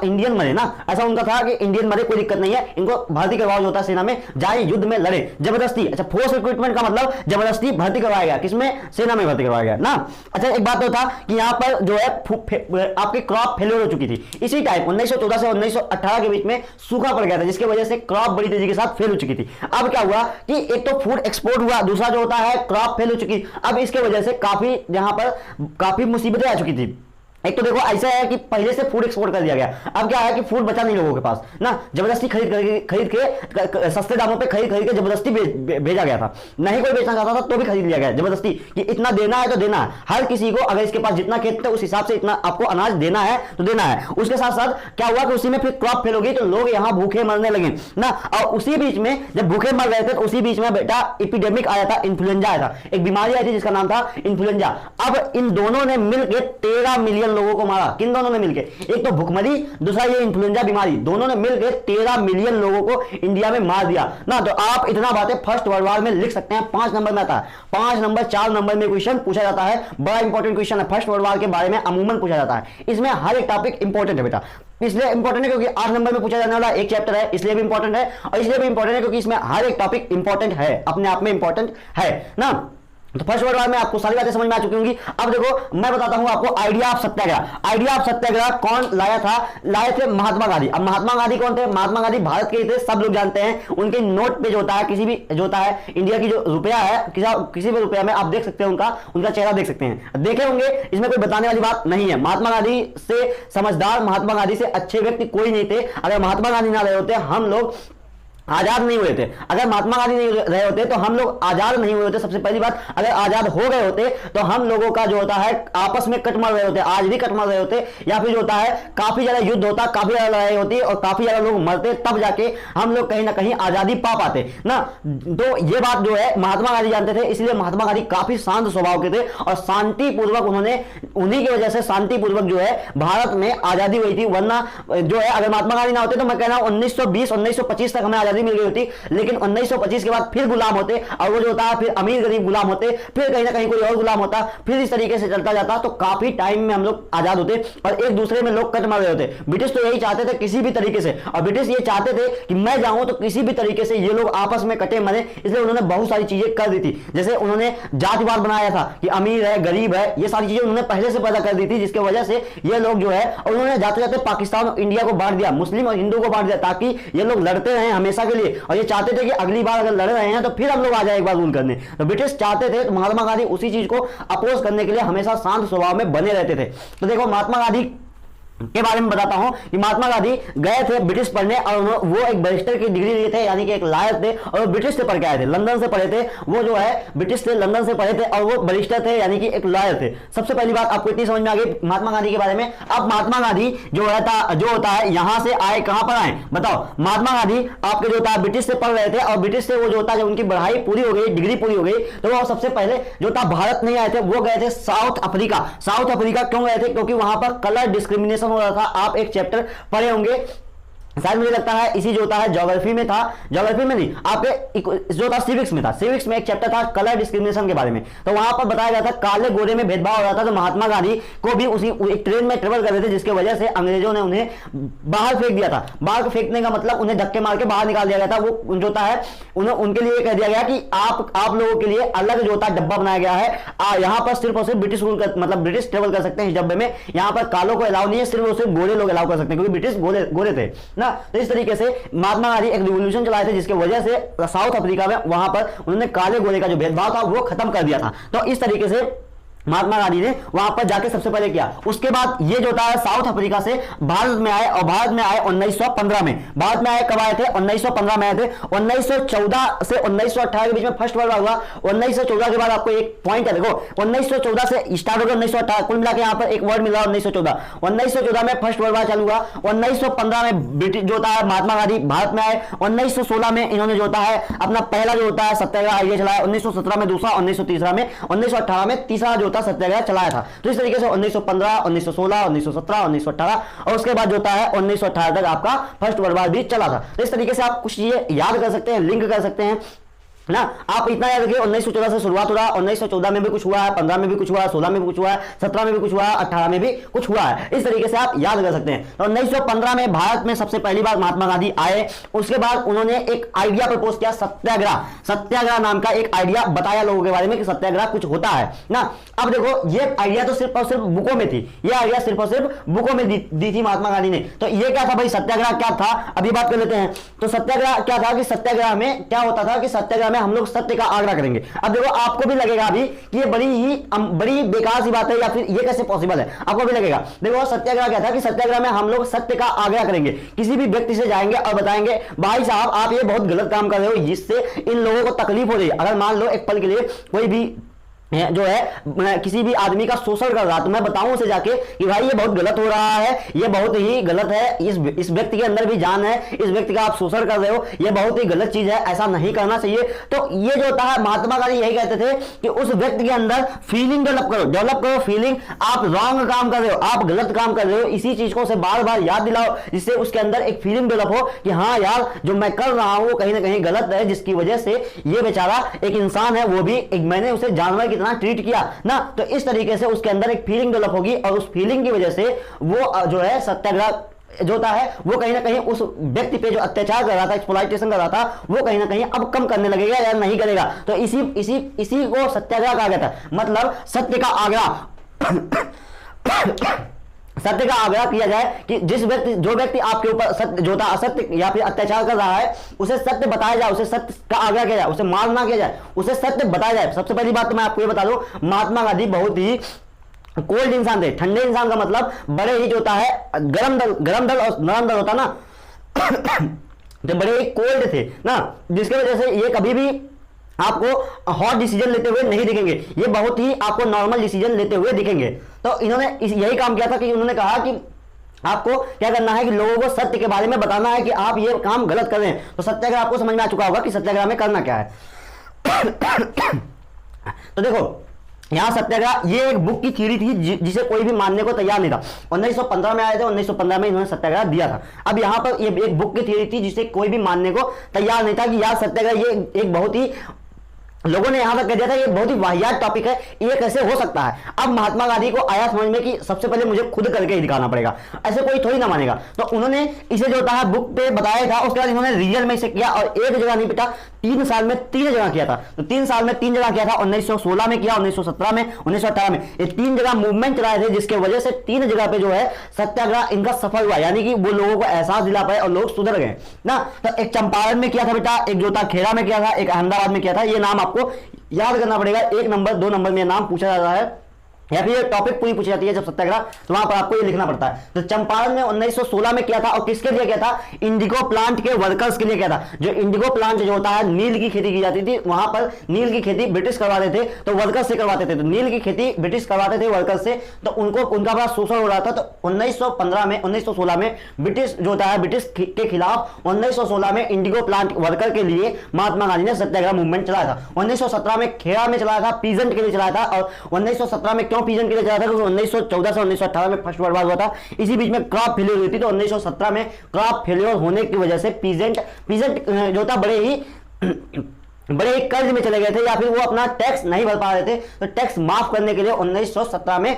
इंडियन मरे ना। ऐसा उनका था कि इंडियन मरे कोई दिक्कत नहीं है, इनको भर्ती करवाओ जो होता है सेना में, जाए युद्ध में लड़े जबरदस्ती। अच्छा, फोर्स रिक्रूटमेंट का मतलब जबरदस्ती भर्ती करवाया गया, किसमें, सेना में भर्ती करवाया गया ना। अच्छा एक बात तो था कि यहाँ पर जो है आपकी क्रॉप फेलियर हो चुकी थी। इसी टाइम 1914 से 1918 के बीच में सूखा पड़ गया था, जिसकी वजह से क्रॉप बड़ी तेजी के साथ फेल हो चुकी थी। अब क्या हुआ कि एक तो फूड एक्सपोर्ट हुआ, दूसरा जो होता है क्रॉप फेल हो चुकी। अब इसके वजह से काफी यहाँ पर काफी मुसीबतें आ चुकी थी। एक तो देखो ऐसा है कि पहले से फूड एक्सपोर्ट कर दिया गया, अब क्या है कि फूड बचा नहीं लोगों के पास ना, जबरदस्ती खरीद के सस्ते दामों पे खरीद के जबरदस्ती भेजा गया था, नहीं कोई बेचना चाहता था तो भी खरीद लिया गया जबरदस्ती कि इतना देना है तो देना है, हर किसी को अगर इसके पास जितना खेत है उस हिसाब से इतना आपको अनाज देना है तो देना है। उसके साथ साथ क्या हुआ कि उसी में फिर क्रॉप फेल हो गई तो लोग यहाँ भूखे मरने लगे ना, और उसी बीच में जब भूखे मर रहे थे तो उसी बीच में बेटा एपिडेमिक आया था, इन्फ्लुएंजा आया था, एक बीमारी आई थी जिसका नाम था इन्फ्लुएंजा। अब इन दोनों ने मिलकर 13 मिलियन लोगों को मारा। किन दोनों ने मिलकर, एक तो भुखमरी, दूसरा ये इन्फ्लुएंजा बीमारी, दोनों ने मिलकर 13 मिलियन लोगों को इंडिया में मार दिया ना। तो आप इतना बातें फर्स्ट वर्ल्ड वॉर में लिख सकते हैं, 5 नंबर में आता है, 5 नंबर 4 नंबर में क्वेश्चन पूछा जाता है, बड़ा इंपॉर्टेंट क्वेश्चन है, फर्स्ट वर्ल्ड वॉर के बारे में अमूमन पूछा जाता है, इसमें हर एक टॉपिक इंपॉर्टेंट है बेटा। इसलिए इंपॉर्टेंट है क्योंकि 8 नंबर में पूछा जाने वाला एक चैप्टर है, इसलिए भी इंपॉर्टेंट है, और इसलिए भी इंपॉर्टेंट है क्योंकि इसमें हर एक टॉपिक इंपॉर्टेंट है, अपने आप में इंपॉर्टेंट है ना। तो फर्स्ट वर्ल्ड वॉर में आपको सारी बातें समझ में आ चुकी होंगी। अब देखो मैं बताता हूं आपको idea of satyagraha. Idea of satyagraha कौन लाया था, लाए थे महात्मा गांधी। अब महात्मा गांधी कौन थे, महात्मा गांधी भारत के थे, सब लोग जानते हैं, उनके नोट पे जो होता है, किसी भी जो होता है इंडिया की जो रुपया है, किसी भी रुपया में आप देख सकते हैं उनका चेहरा देख सकते हैं, देखे होंगे, इसमें कोई बताने वाली बात नहीं है। महात्मा गांधी से समझदार, महात्मा गांधी से अच्छे व्यक्ति कोई नहीं थे। अगर महात्मा गांधी ना रहे होते हम लोग आजाद नहीं हुए थे, अगर महात्मा गांधी नहीं रहे होते तो हम लोग आजाद नहीं हुए होते। सबसे पहली बात, अगर आजाद हो गए होते तो हम लोगों का जो होता है आपस में कट मर रहे होते, आज भी कट मर रहे होते, या फिर जो होता है काफी ज्यादा युद्ध होता, काफी ज्यादा लड़ाई होती और काफी ज्यादा लोग मरते, तब जाके हम लोग कहीं ना कहीं आजादी पा पाते ना। तो ये बात जो है महात्मा गांधी जानते थे, इसलिए महात्मा गांधी काफी शांत स्वभाव के थे और शांतिपूर्वक उन्होंने, उन्हीं की वजह से शांतिपूर्वक जो है भारत में आजादी हुई थी। वरना जो है अगर महात्मा गांधी ना होते तो मैं कह रहा हूं 1920 1925 तक हमें आजादी मिल गई होती, लेकिन 1925 के बाद फिर गुलाम होते, और वो जो होता है फिर अमीर गरीब गुलाम होते, फिर कहीं ना कहीं कोई और गुलाम होता, फिर इस तरीके से चलता जाता, तो काफी टाइम में हम लोग आजाद होते और एक दूसरे में लोग कट मार रहे होते। ब्रिटिश तो यही चाहते थे किसी भी तरीके से, और ब्रिटिश ये चाहते थे कि मैं जाऊं तो किसी भी तरीके से ये लोग आपस में कटे मरे, इसलिए उन्होंने बहुत सारी चीजें कर दी थी। जैसे उन्होंने जातिवाद बनाया था कि अमीर है गरीब है, ये सारी चीजें उन्होंने पहले से पैदा कर दी थी, जिसकी वजह से ये लोग जो है, उन्होंने जाते जाते पाकिस्तान और इंडिया को बांट दिया, मुस्लिम और हिंदू को बांट दिया, ताकि ये लोग लड़ते रहे हमेशा के लिए, और ये चाहते थे कि अगली बार अगर लड़ रहे हैं तो फिर हम लोग आ जाए एक बार रूल करने। तो ब्रिटिश चाहते थे, तो महात्मा गांधी उसी चीज को अपोज करने के लिए हमेशा शांत स्वभाव में बने रहते थे। तो देखो महात्मा गांधी के बारे में बताता हूं कि महात्मा गांधी गए थे ब्रिटिश पढ़ने, और वो एक बैरिस्टर की डिग्री लिए थे, यानी कि एक लॉयर थे, और वो ब्रिटिश से पढ़ के आए थे, लंदन से पढ़े थे, वो जो है ब्रिटिश से लंदन से पढ़े थे, और वो बैरिस्टर थे, यानी कि एक लॉयर थे। सबसे पहली बात आपको इतनी समझ में आ गई महात्मा गांधी के बारे में। अब महात्मा गांधी जो होता है यहां से आए, कहां पर आए बताओ। महात्मा गांधी आपके जो होता है ब्रिटिश से पढ़ रहे थे, और ब्रिटिश से वो जो होता है जब उनकी पढ़ाई पूरी हो गई, डिग्री पूरी हो गई, तो वो सबसे पहले जो था भारत नहीं आए थे, वो गए थे साउथ अफ्रीका। साउथ अफ्रीका क्यों गए थे, क्योंकि वहां पर कलर डिस्क्रिमिनेशन हो रहा था। आप एक चैप्टर पढ़े होंगे, शायद मुझे लगता है इसी जो होता है ज्योग्राफी में था, ज्योग्राफी में नहीं आपके जो था सिविक्स में था, सिविक्स में एक चैप्टर था कलर डिस्क्रिमिनेशन के बारे में। तो वहां पर बताया गया था काले गोरे में भेदभाव हो रहा था, तो महात्मा गांधी को भी उसी एक ट्रेन में ट्रेवल कर रहे थे, जिसकी वजह से अंग्रेजों ने उन्हें बाहर फेंक दिया था। बाहर फेंकने का मतलब उन्हें धक्के मार के बाहर निकाल दिया गया था। वो जो होता है उनके लिए कह दिया गया कि आप लोगों के लिए अलग जो होता है डब्बा बनाया गया है, यहाँ पर सिर्फ और सिर्फ ब्रिटिश रूल मतलब ब्रिटिश ट्रेवल कर सकते हैं इस डब्बे में, यहाँ पर कालों को अलाउ नहीं है, सिर्फ और सिर्फ गोरे लोग अलाउ कर सकते हैं, क्योंकि ब्रिटिश गोरे थे ना। तो इस तरीके से महात्मा गांधी एक रिवॉल्यूशन चलाए थे, जिसकी वजह से साउथ अफ्रीका में वहां पर उन्होंने काले गोरे का जो भेदभाव था वो खत्म कर दिया था। तो इस तरीके से महात्मा गांधी ने वहां पर जाके सबसे पहले किया। उसके बाद ये जो था साउथ अफ्रीका से भारत में आए, और भारत में आए 1915 में। भारत में आए कब आए थे, 1915 में आए थे। 1914 से 1918 के बीच में फर्स्ट वर्ल्ड वॉर हुआ। 1914 के बाद आपको एक पॉइंट है, देखो 1914 से स्टार्ट हो गया 1918, कुल मिला के यहाँ पर एक वर्ड मिला 1914। 1914 में फर्स्ट वर्ल्ड वॉर चालू हुआ। 1915 में ब्रिटिश जो होता है महात्मा गांधी भारत में आए। 1916 में इन्होंने जो होता है अपना पहला जो होता है सत्याग्रह आइडिया चलाया। 1917 में दूसरा, 1913 में, 1918 में तीसरा सत्याग्रह चलाया था। तो इस तरीके से 1915, 1916, 1917, 1918 और उसके बाद जो होता है 1918 तक आपका फर्स्ट वर्ल्ड वॉर भी चला था। तो इस तरीके से आप कुछ चीजें याद कर सकते हैं, लिंक कर सकते हैं ना। आप इतना याद रखिए 1914 से शुरुआत हो रहा है, 1914 में भी कुछ हुआ है, 15 में भी कुछ हुआ है, 16 में भी कुछ हुआ है, 17 में भी कुछ हुआ है, 18 में भी कुछ हुआ है। इस तरीके से आप याद कर सकते हैं। तो 1915 में भारत में सबसे पहली बार महात्मा गांधी आए। उसके बाद उन्होंने एक आइडिया प्रपोज किया, सत्याग्रह। सत्याग्रह नाम का एक आइडिया बताया लोगों के बारे में कि सत्याग्रह कुछ होता है ना। अब देखो ये आइडिया तो सिर्फ और सिर्फ बुकों में थी, ये आइडिया सिर्फ और सिर्फ बुकों में दी थी महात्मा गांधी ने। तो ये क्या था भाई, सत्याग्रह क्या था, अभी बात कर लेते हैं। तो सत्याग्रह क्या था कि सत्याग्रह में क्या होता था कि सत्याग्रह में हम लोग सत्य का आग्रह करेंगे। अब देखो आपको भी लगेगा अभी कि ये बड़ी बेकार सी बात है, या फिर ये कैसे पॉसिबल है, आपको भी लगेगा। देखो सत्याग्रह क्या था कि सत्याग्रह में हम लोग सत्य का आग्रह करेंगे, किसी भी व्यक्ति से जाएंगे और बताएंगे भाई साहब आप ये बहुत गलत काम कर रहे हो, जिससे इन लोगों को तकलीफ हो रही है। अगर मान लो एक पल के लिए कोई भी जो है किसी भी आदमी का शोषण कर रहा, तो मैं बताऊं उसे जाके कि भाई ये बहुत गलत हो रहा है, ये बहुत ही गलत है, इस व्यक्ति के अंदर भी जान है, इस व्यक्ति का आप शोषण कर रहे हो, ये बहुत ही गलत चीज है, ऐसा नहीं करना चाहिए। तो ये जो होता है, महात्मा गांधी यही कहते थे कि उस व्यक्ति के अंदर फीलिंग डेवलप करो फीलिंग, आप रॉन्ग काम कर रहे हो, आप गलत काम कर रहे हो, इसी चीज को उसे बार बार याद दिलाओ, जिससे उसके अंदर एक फीलिंग डेवलप हो कि हाँ यार जो मैं कर रहा हूं वो कहीं ना कहीं गलत है, जिसकी वजह से ये बेचारा एक इंसान है, वो भी मैंने उसे जानवर की ट्रीट किया ना। तो इस तरीके से उसके अंदर एक फीलिंग डेवलप होगी, और उस फीलिंग की वजह से वो जो है सत्याग्रह जो होता है वो कहीं ना कहीं उस व्यक्ति पे जो अत्याचार कर रहा था, एक्सप्लॉइटेशन कर रहा था, वो कहीं ना कहीं अब कम करने लगेगा या नहीं करेगा। तो इसी को सत्याग्रह कहा गया था, मतलब सत्य का आग्रह सत्य का आग्रह किया जाए कि जो व्यक्ति आपके ऊपर सत्य जो था असत्य या फिर अत्याचार कर रहा है, उसे सत्य बताया जाए, उसे सत्य का आग्रह किया जाए, उसे मार ना किया जाए, उसे सत्य बताया जाए। सबसे पहली बात तो मैं आपको ये बता दूं, महात्मा गांधी बहुत ही कोल्ड इंसान थे। ठंडे इंसान का मतलब बड़े ही जो होता है गरम दल और नरम दल होता ना तो बड़े ही कोल्ड थे ना, जिसकी वजह से ये कभी भी आपको हॉट डिसीजन लेते हुए नहीं दिखेंगे, ये बहुत ही आपको नॉर्मल डिसीजन लेते हुए दिखेंगे। तो इन्होंने यही काम किया था कि उन्होंने कहा कि आपको क्या करना है कि लोगों को सत्य के बारे में बताना है कि आप ये काम गलत कर रहे हैं। तो सत्याग्रह आपको समझ में आ चुका होगा कि सत्याग्रह में करना क्या है। तो देखो यहां सत्याग्रह ये एक बुक की थ्योरी थी जिसे कोई भी मानने को तैयार नहीं था। 1915 में आए थे, 1915 में इन्होंने सत्याग्रह दिया था। अब यहां पर ये एक बुक की थ्योरी थी जिसे कोई भी मानने को तैयार नहीं था कि यार सत्याग्रह ये एक बहुत ही, लोगों ने यहां तक कह दिया था ये बहुत ही वाहियात टॉपिक है, ये कैसे हो सकता है। अब महात्मा गांधी को आया समझ में कि सबसे पहले मुझे खुद करके ही दिखाना पड़ेगा, ऐसे कोई थोड़ी ना मानेगा। तो उन्होंने इसे जो होता है बुक पे बताया था, उसके बाद इन्होंने रियल में इसे किया, और एक जगह नहीं बेटा 3 साल में 3 जगह किया था। तो 3 साल में 3 जगह किया था, 1916 में किया, 1917 में, 1918 में, ये 3 जगह मूवमेंट चलाए थे, जिसके वजह से 3 जगह पे जो है सत्याग्रह इनका सफल हुआ, यानी कि वो लोगों को एहसास दिला पाए और लोग सुधर गए ना। तो एक चंपारण में किया था बेटा, एक जो था खेड़ा में किया था, एक अहमदाबाद में किया था। ये नाम आपको याद करना पड़ेगा, 1 नंबर 2 नंबर में नाम पूछा जाता है, या फिर टॉपिक पूरी पूछी जाती है जब सत्याग्रह, तो वहां पर आपको ये लिखना पड़ता है। तो चंपारण में 1916 में किया था, और किसके लिए किया था, इंडिगो प्लांट के वर्कर्स के लिए किया था। जो इंडिगो प्लांट जो होता है, नील की खेती की जाती थी, वहां पर नील की खेती ब्रिटिश करवाते थे, तो वर्कर्स से करवाते थे। तो नील की खेती ब्रिटिश करवाते थे वर्कर्स से, तो उनका बड़ा शोषण हो रहा था। तो 1916 में ब्रिटिश जो होता है, ब्रिटिश के खिलाफ 1916 में इंडिगो प्लांट वर्कर के लिए महात्मा गांधी ने सत्याग्रह मूवमेंट चलाया था। 1917 में खेड़ा में चलाया था, पीजेंट के लिए चलाया था। और 1917 में पीजन के लिए चला था क्योंकि 1914 से 1918 में फर्स्ट वर्ल्ड वार हुआ था, इसी बीच में क्रॉप फेलियर हुई थी। तो 1917 में क्रॉप फेलियर होने की वजह से पीजेंट जो था बड़े ही कर्ज में चले गए थे, या फिर वो अपना टैक्स नहीं भर पा रहे थे। तो टैक्स माफ करने के लिए 1917 में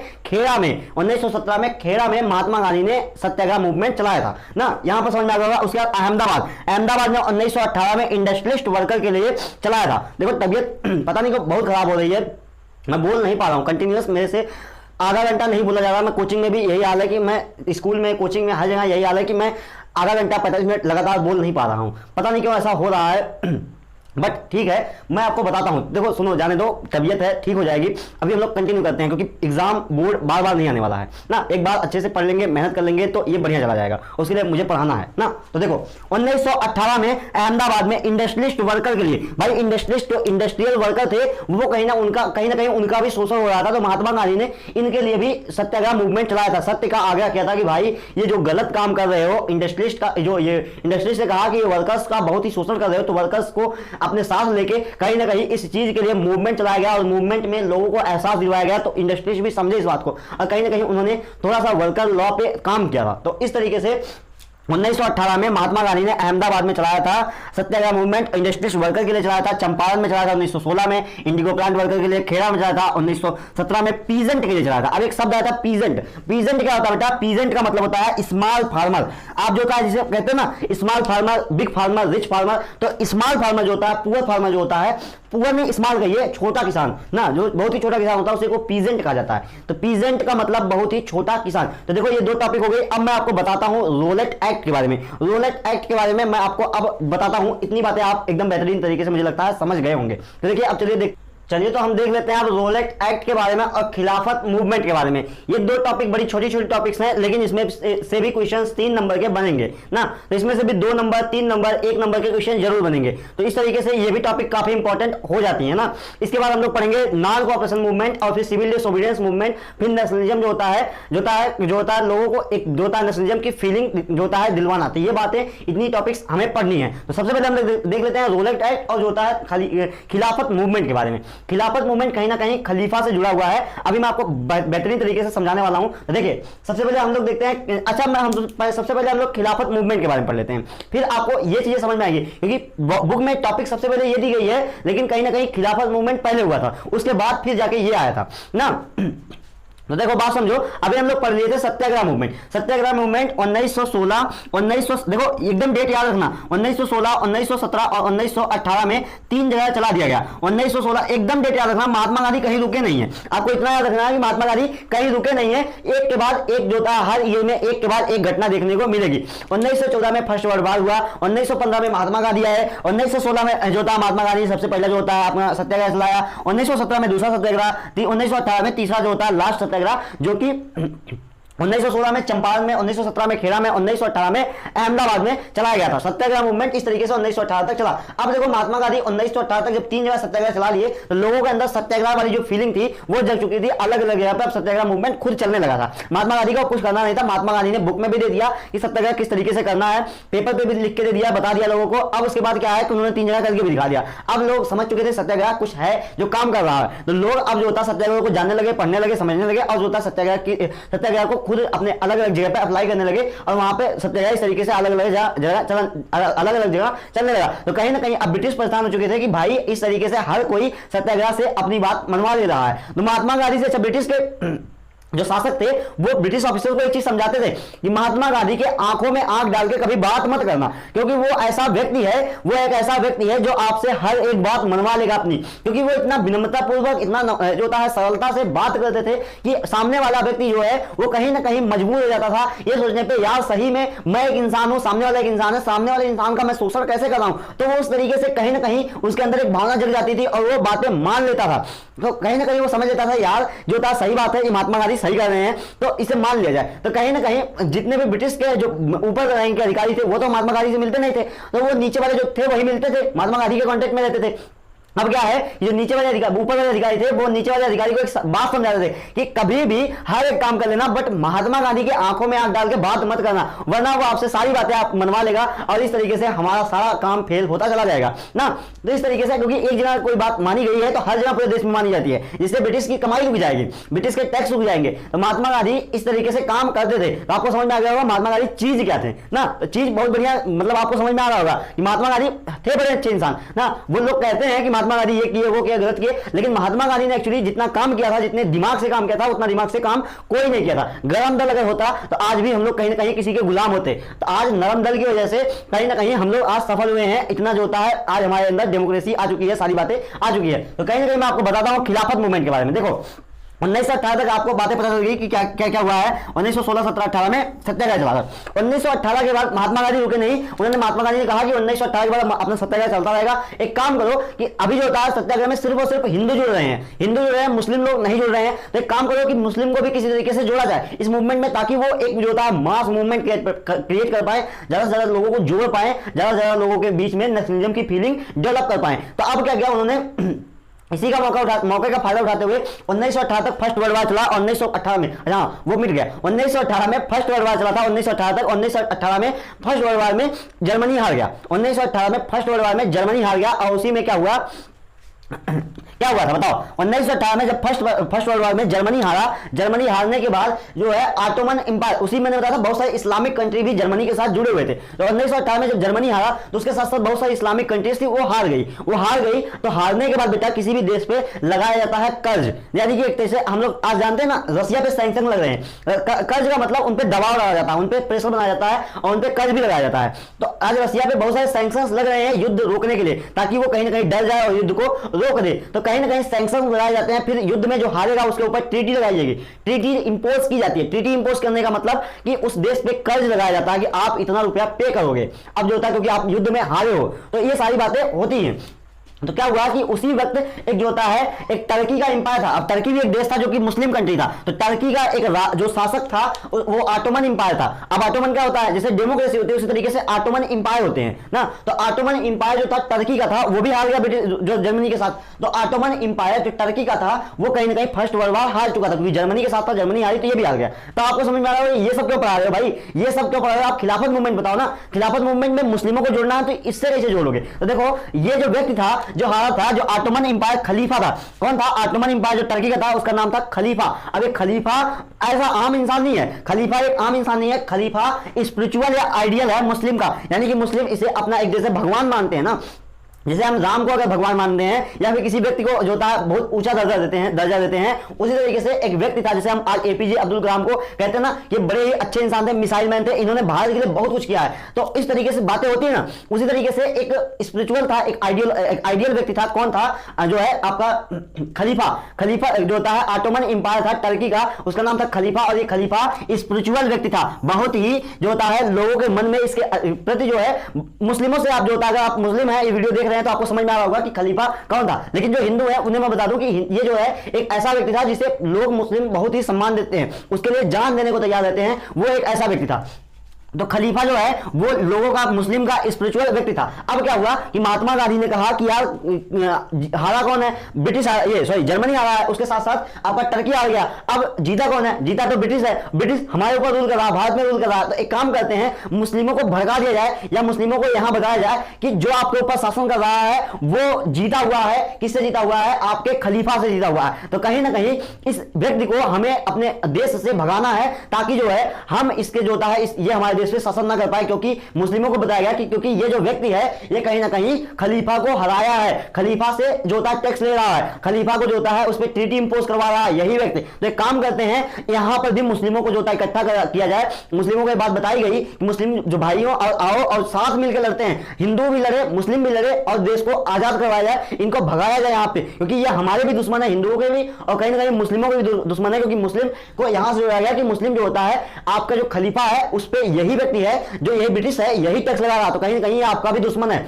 खेड़ा में महात्मा गांधी ने सत्याग्रह मूवमेंट चलाया था ना, यहां पर समझ में आ गया। उसके बाद अहमदाबाद में 1918 में इंडस्ट्रियलिस्ट वर्कर के लिए चलाया था। देखो तबियत पता नहीं क्यों बहुत खराब हो रही है, मैं बोल नहीं पा रहा हूँ कंटिन्यूअस, मेरे से आधा घंटा नहीं बोला जा रहा। मैं कोचिंग में भी यही हाल है कि मैं स्कूल में, कोचिंग में, हर जगह यही हाल है कि मैं आधा घंटा 45 मिनट लगातार बोल नहीं पा रहा हूँ, पता नहीं क्यों ऐसा हो रहा है। बट ठीक है, मैं आपको बताता हूं। देखो सुनो, जाने दो, तबीयत है, ठीक हो जाएगी। अभी हम लोग कंटिन्यू करते हैं, क्योंकि एग्जाम बोर्ड बार बार नहीं आने वाला है ना। एक बार अच्छे से पढ़ लेंगे, मेहनत कर लेंगे तो ये बढ़िया चला जाएगा, उसके लिए मुझे पढ़ाना है ना। तो देखो 1918 में अहमदाबाद में इंडस्ट्रियलिस्ट वर्कर के लिए, भाई इंडस्ट्रियलिस्ट जो इंडस्ट्रियल वर्कर थे, वो कहीं ना कहीं उनका भी शोषण हो रहा था। तो महात्मा गांधी ने इनके लिए भी सत्याग्रह मूवमेंट चलाया था, सत्य का आग्रह किया था कि भाई ये जो गलत काम कर रहे हो, इंडस्ट्रियलिस्ट का जो ये इंडस्ट्रियलिस्ट ने कहा कि वर्कर्स का बहुत ही शोषण कर रहे हो, तो वर्कर्स को अपने साथ लेके कहीं ना कहीं इस चीज के लिए मूवमेंट चलाया गया, और मूवमेंट में लोगों को एहसास दिलवाया गया। तो इंडस्ट्रीज भी समझे इस बात को, और कहीं ना कहीं उन्होंने थोड़ा सा वर्कर लॉ पे काम किया था। तो इस तरीके से 1918 में महात्मा गांधी ने अहमदाबाद में चलाया था सत्याग्रह मूवमेंट, इंडस्ट्रियलिस्ट वर्कर के लिए चलाया था। चंपारण में चलाया था 1916 में, इंडिगो प्लांट वर्कर के लिए खेड़ा में चलाया था 1917 में, पीजेंट के लिए चलाया था। अब एक शब्द आया था पीजेंट। पीजेंट क्या होता है बेटा, पीजेंट का मतलब होता है स्मॉल फार्मर। आप जो होता है जिसे कहते हैं ना small farmer, big farmer, rich farmer, तो स्मॉल फार्मर जो होता है, पुअर फार्मर जो होता है, पुअर में स्मॉल कहिए, छोटा किसान ना, जो बहुत ही छोटा किसान होता है उसे को पीजेंट कहा जाता है। तो पीजेंट का मतलब बहुत ही छोटा किसान। तो देखो ये 2 टॉपिक हो गए। अब मैं आपको बताता हूं रोलेट एक्ट एक्ट के बारे में। रोलेट एक्ट के बारे में मैं आपको अब बताता हूं, इतनी बातें आप एकदम बेहतरीन तरीके से मुझे लगता है समझ गए होंगे। तो देखिए अब चलिए तो हम देख लेते हैं अब रोलेट एक्ट के बारे में और खिलाफत मूवमेंट के बारे में। ये दो टॉपिक बड़ी छोटी छोटी टॉपिक्स हैं, लेकिन इसमें से भी क्वेश्चंस 3 नंबर के बनेंगे ना, तो इसमें से भी 2 नंबर 3 नंबर 1 नंबर के क्वेश्चन जरूर बनेंगे। तो इस तरीके से ये भी टॉपिक काफी इंपॉर्टेंट हो जाती है ना। इसके बाद हम लोग पढ़ेंगे नॉन कोऑपरेशन मूवमेंट और फिर सिविल डिसोबीडियंस मूवमेंट, फिर नेशनलिज्म जो होता है लोगों को एक जो होता है नेशनलिज्म की फीलिंग जो होता है दिलवाना। तो ये बातें इतनी टॉपिक्स हमें पढ़नी है। तो सबसे पहले हम देख लेते हैं रोलेट एक्ट और जो होता है खिलाफत मूवमेंट के बारे में। खिलाफत मूवमेंट कहीं ना कहीं खलीफा से जुड़ा हुआ है, अभी मैं आपको बेहतरीन तरीके से समझाने वाला हूं। तो देखिए सबसे पहले हम लोग देखते हैं, सबसे पहले हम लोग खिलाफत मूवमेंट के बारे में पढ़ लेते हैं, फिर आपको ये चीजें समझ में आएगी, क्योंकि बुक में टॉपिक सबसे पहले ये दी गई है, लेकिन कहीं ना कहीं खिलाफत मूवमेंट पहले हुआ था, उसके बाद फिर जाके ये आया था ना। तो देखो बात समझो, अभी हम लोग पढ़ लिए थे सत्याग्रह मूवमेंट। सत्याग्रह मूवमेंट 1916 देखो एकदम डेट याद रखना, 1916 1917 और 1918 में 3 जगह चला दिया गया। 1916 एकदम डेट याद रखना, महात्मा गांधी कहीं रुके नहीं है, आपको इतना याद रखना है कि महात्मा गांधी कहीं रुके नहीं है, एक के बाद एक जो था हर ईयर में एक के बाद एक घटना देखने को मिलेगी। 1914 में फर्स्ट वर्ल्ड वॉर हुआ, 1915 में महात्मा गांधी आए, 1916 में जो था महात्मा गांधी सबसे पहले जो होता है अपना सत्याग्रह चलाया, 1917 में दूसरा सत्याग्रह, 1918 में तीसरा जो होता है लास्ट सत्याग्रह, जो कि 1916 में चंपारण में, 1917 में खेड़ा में, 1918 में अहमदाबाद में चलाया गया था। सत्याग्रह मूवमेंट इस तरीके से 1918 तक चला। अब देखो महात्मा गांधी 1918 तक जब 3 जगह सत्याग्रह चला लिए, तो लोगों के अंदर सत्याग्रह वाली जो फीलिंग थी वो जग चुकी थी, अलग अलग जगह पर अब सत्याग्रह मूवमेंट खुद चलने लगा था। महात्मा गांधी को कुछ करना नहीं था, महात्मा गांधी ने बुक में भी दे दिया कि सत्याग्रह किस तरीके से करना है, पेपर पे भी लिख के दे दिया, बता दिया लोगों को। अब उसके बाद क्या है कि उन्होंने 3 जगह करके भी दिखा दिया। अब लोग समझ चुके थे सत्याग्रह कुछ है जो काम कर रहा है, तो लोग अब जो होता सत्याग्रह को जानने लगे, पढ़ने लगे, समझने लगे, और जो होता सत्याग्रह को खुद अपने अलग अलग जगह पे अप्लाई करने लगे, और वहां पे सत्याग्रह इस तरीके से अलग अलग जगह चलने लगा। तो कहीं ना कहीं अब ब्रिटिश परेशान हो चुके थे कि भाई इस तरीके से हर कोई सत्याग्रह से अपनी बात मनवा ले रहा है। तो महात्मा गांधी से अच्छा ब्रिटिश के जो शासक थे वो ब्रिटिश ऑफिसर को एक चीज समझाते थे कि महात्मा गांधी के आंखों में आंख डाल के कभी बात मत करना, क्योंकि वो ऐसा व्यक्ति है, वो एक ऐसा व्यक्ति है जो आपसे हर एक बात मनवा लेगा अपनी, क्योंकि वो इतना विनम्रता पूर्वक, इतना जो होता है सरलता से बात करते थे कि सामने वाला व्यक्ति जो है वो कहीं ना कहीं मजबूर हो जाता था ये सोचने पे यार सही में मैं एक इंसान हूं, सामने वाला एक इंसान है, सामने वाले इंसान का मैं शोषण कैसे कर रहा हूं। तो वो उस तरीके से कहीं ना कहीं उसके अंदर एक भावना जग जाती थी और वो बातें मान लेता था। तो कहीं ना कहीं वो समझ लेता था यार जो था सही बात है, ये महात्मा गांधी सही कर रहे हैं, तो इसे मान लिया जाए। तो कहीं ना कहीं जितने भी ब्रिटिश के जो ऊपर रैंक के अधिकारी थे वो तो महात्मा गांधी से मिलते नहीं थे, तो वो नीचे वाले जो थे वही मिलते थे, महात्मा गांधी के कांटेक्ट में रहते थे। अब क्या है, जो नीचे वाले अधिकारी, ऊपर वाले अधिकारी थे, वो नीचे वाले अधिकारी को एक बात समझाते थे कि कभी भी हर एक काम कर लेना, बट महात्मा गांधी की आंखों में आंख डाल के बात मत करना, वरना वो आपसे सारी बातें आप मनवा लेगा और इस तरीके से हमारा सारा काम फेल होता चला जाएगा ना। तो इस तरीके से, क्योंकि एक जगह कोई बात मानी गई है तो हर जगह पूरे देश में मानी जाती है, जिससे ब्रिटिश की कमाई रुक जाएगी, ब्रिटिश के टैक्स रुक जाएंगे। तो महात्मा गांधी इस तरीके से काम करते थे। तो आपको समझ में आ गया होगा महात्मा गांधी चीज क्या थे ना, तो चीज बहुत बढ़िया, मतलब आपको समझ में आ रहा होगा कि महात्मा गांधी थे बड़े अच्छे इंसान ना। वो लोग कहते हैं कि महात्मा गांधी ये किए, किया, गलत किए, लेकिन महात्मा गांधी ने एक्चुअली जितना काम किया था, जितने दिमाग से काम किया था, उतना दिमाग से काम कोई नहीं किया था। गरम दल अगर होता तो आज भी हम लोग कहीं ना कहीं किसी के गुलाम होते। तो आज नरम दल की वजह से कहीं ना कहीं हम लोग आज सफल हुए हैं, इतना जो होता है आज हमारे अंदर डेमोक्रेसी आ चुकी है, सारी बातें आ चुकी है। तो कहीं ना कहीं मैं आपको बताता हूं खिलाफत मूवमेंट के बारे में। देखो 1918 तक आपको बातें पता चल गई कि क्या क्या क्या हुआ है। 1916 17 18 में सत्याग्रह चला था। 1918 के बाद महात्मा गांधी रुके नहीं, उन्होंने महात्मा गांधी ने कहा कि 1918 के बाद अपना सत्याग्रह चलता रहेगा। एक काम करो कि अभी जो होता है सत्याग्रह में सिर्फ और सिर्फ हिंदू जुड़ रहे हैं, हिंदू जुड़ रहे हैं, मुस्लिम लोग नहीं जुड़ रहे हैं। तो एक काम करो कि मुस्लिम को भी किसी तरीके से जोड़ा जाए इस मूवमेंट में, ताकि वो एक जो होता है मास मूवमेंट क्रिएट कर पाए, ज्यादा से ज्यादा लोगों को जोड़ पाए, ज्यादा से ज्यादा लोगों के बीच में नेशनलिज्म की फीलिंग डेवलप कर पाए। तो अब क्या किया उन्होंने, इसी का मौके का फायदा उठाते हुए 1918 तक फर्स्ट वर्ल्ड वॉर चला। 1918 में वो मिट गया। 1918 में फर्स्ट वर्ल्ड वॉर चला था, 1918 तक। 1918 में फर्स्ट वर्ल्ड वॉर में जर्मनी हार गया। 1918 में फर्स्ट वर्ल्ड वॉर में जर्मनी हार गया, और उसी में क्या हुआ क्या हुआ था बताओ। 1918 में जब फर्स्ट वर्ल्ड वॉर में जर्मनी हारा, जर्मनी हारने के बाद जो है ऑटोमन एम्पायर, उसी मैंने बताया था बहुत सारे इस्लामिक कंट्री भी जर्मनी के साथ जुड़े हुए थे। तो 1918 में जब जर्मनी हारा तो उसके साथ साथ बहुत सारी इस्लामिक कंट्रीज थी, वो हार गई। तो हारने के बाद बेटा किसी भी देश पे लगाया जाता है कर्ज, यानी कि एक तरह से हम लोग आज जानते हैं ना रसिया पे सैंक्शन लग रहे हैं। कर्ज का मतलब उन पे दबाव लगाया जाता है, उन पे प्रेशर बनाया जाता है और उन पे कर्ज भी लगाया जाता है। तो आज रसिया पे बहुत सारे सैंक्शन लग रहे हैं युद्ध रोकने के लिए, ताकि वो कहीं ना कहीं डर जाए और युद्ध को रोक दे तो कहीं ना कहीं सैंक्शन लगाए जाते हैं, फिर युद्ध में जो हारेगा उसके ऊपर ट्रीटी लगाई जाएगी, ट्रीटी इंपोज की जाती है। ट्रीटी इंपोज करने का मतलब कि उस देश पे कर्ज लगाया जाता है कि आप इतना रुपया पे करोगे। अब जो होता है क्योंकि आप युद्ध में हारे हो तो ये सारी बातें होती हैं। तो क्या हुआ कि उसी वक्त एक जो होता है एक टर्की का एम्पायर था। अब टर्की भी एक देश था जो कि मुस्लिम कंट्री था, तो टर्की का एक जो शासक था वो ऑटोमन एम्पायर था। अब ऑटोमन क्या होता है, जैसे डेमोक्रेसी होती है उसी तरीके से ऑटोमन एम्पायर होते हैं ना। तो ऑटोमन एम्पायर जो था टर्की का था वो भी हार गया ब्रिटिश जो जर्मनी के साथ। तो ऑटोमन एम्पायर जो टर्की का था वो कहीं ना कहीं फर्स्ट वर्ल्ड वॉर हार चुका था, क्योंकि जर्मनी के साथ था, जर्मनी हारी तो ये भी हार गया। तो आपको समझ में आ रहा है ये सब क्यों पढ़ा रहे हो भाई, ये सब क्यों पढ़ा रहे हो? आप खिलाफत मूवमेंट बताओ ना, खिलाफत मूवमेंट में मुस्लिमों को जोड़ना है तो इससे कैसे जोड़ोगे? तो देखो ये जो व्यक्ति था जो हारा था, जो ऑटोमन एम्पायर खलीफा था, कौन था? ऑटोमन एम्पायर जो टर्की का था उसका नाम था खलीफा। अब एक खलीफा ऐसा आम इंसान नहीं है, खलीफा एक आम इंसान नहीं है, खलीफा स्पिरिचुअल या आइडियल है मुस्लिम का, यानी कि मुस्लिम इसे अपना एक जैसे भगवान मानते हैं ना। जैसे हम राम को अगर भगवान मानते हैं या फिर किसी व्यक्ति को जो होता है बहुत ऊंचा दर्जा देते हैं, उसी तरीके से एक व्यक्ति था जैसे हम आज एपीजे अब्दुल कलाम को कहते हैं ना कि बड़े ही अच्छे इंसान थे, मिसाइल मैन थे, इन्होंने भारत के लिए बहुत कुछ किया है। तो इस तरीके से बातें होती है ना, उसी तरीके से एक स्पिरिचुअल था, एक आइडियल व्यक्ति था। कौन था? जो है आपका खलीफा जो होता है ऑटोमन एम्पायर था टर्की का, उसका नाम था खलीफा। और ये खलीफा स्पिरिचुअल व्यक्ति था, बहुत ही जो होता है लोगों के मन में इसके प्रति जो है मुस्लिमों से आप जो होता है, अगर आप मुस्लिम है ये वीडियो देख तो आपको समझ में आ रहा होगा कि खलीफा कौन था। लेकिन जो हिंदू है उन्हें मैं बता दूं कि ये जो है एक ऐसा व्यक्ति था जिसे लोग मुस्लिम बहुत ही सम्मान देते हैं, उसके लिए जान देने को तैयार रहते हैं, वो एक ऐसा व्यक्ति था। तो खलीफा जो है वो लोगों का, मुस्लिम का स्पिरिचुअल व्यक्ति था। अब क्या हुआ कि महात्मा गांधी ने कहा कि यार हारा कौन है? ब्रिटिश, ये सॉरी जर्मनी हारा है, उसके साथ साथ आपका टर्की हार गया। अब जीता कौन है? जीता तो ब्रिटिश है, ब्रिटिश हमारे ऊपर रूल कर रहा है, भारत में रूल कर रहा है। तो एक काम करते हैं, मुस्लिमों को भड़का दिया जाए या मुस्लिमों को यहां बताया जाए कि जो आपके ऊपर शासन कर रहा है वो जीता हुआ है। किससे जीता हुआ है? आपके खलीफा से जीता हुआ है। तो कहीं ना कहीं इस व्यक्ति को हमें अपने देश से भगाना है, ताकि जो है हम इसके जो होता है ये हमारे पे शासन ना कर पाए, क्योंकि मुस्लिमों को बताया गया कि क्योंकि ये जो व्यक्ति है ये कहीं ना कहीं खलीफा को हराया है, खलीफा से जो होता है टैक्स ले रहा है, खलीफा को जो होता है उस पर ट्रीटी इंपोज करवा रहा है यही व्यक्ति। तो एक काम करते हैं, यहां पर भी मुस्लिमों को जो होता है इकट्ठा किया जाए। मुस्लिमों को बात बताई गई कि मुस्लिम जो भाइयों आओ और साथ मिलकर लड़ते हैं, हिंदू भी लड़े, मुस्लिम भी लड़े और देश को आजाद करवाया जाए, इनको भगाया जाए यहाँ पे, क्योंकि ये हमारे भी दुश्मन है, हिंदुओं के भी और कहीं ना कहीं मुस्लिमों के भी दुश्मन है। क्योंकि मुस्लिम को यहां से जोड़ा गया कि मुस्लिम जो होता है आपका जो खलीफा है उस पर यही व्यक्ति है जो यही ब्रिटिश है, यही टैक्स लगा रहा, तो कहीं ना कहीं आपका भी दुश्मन है।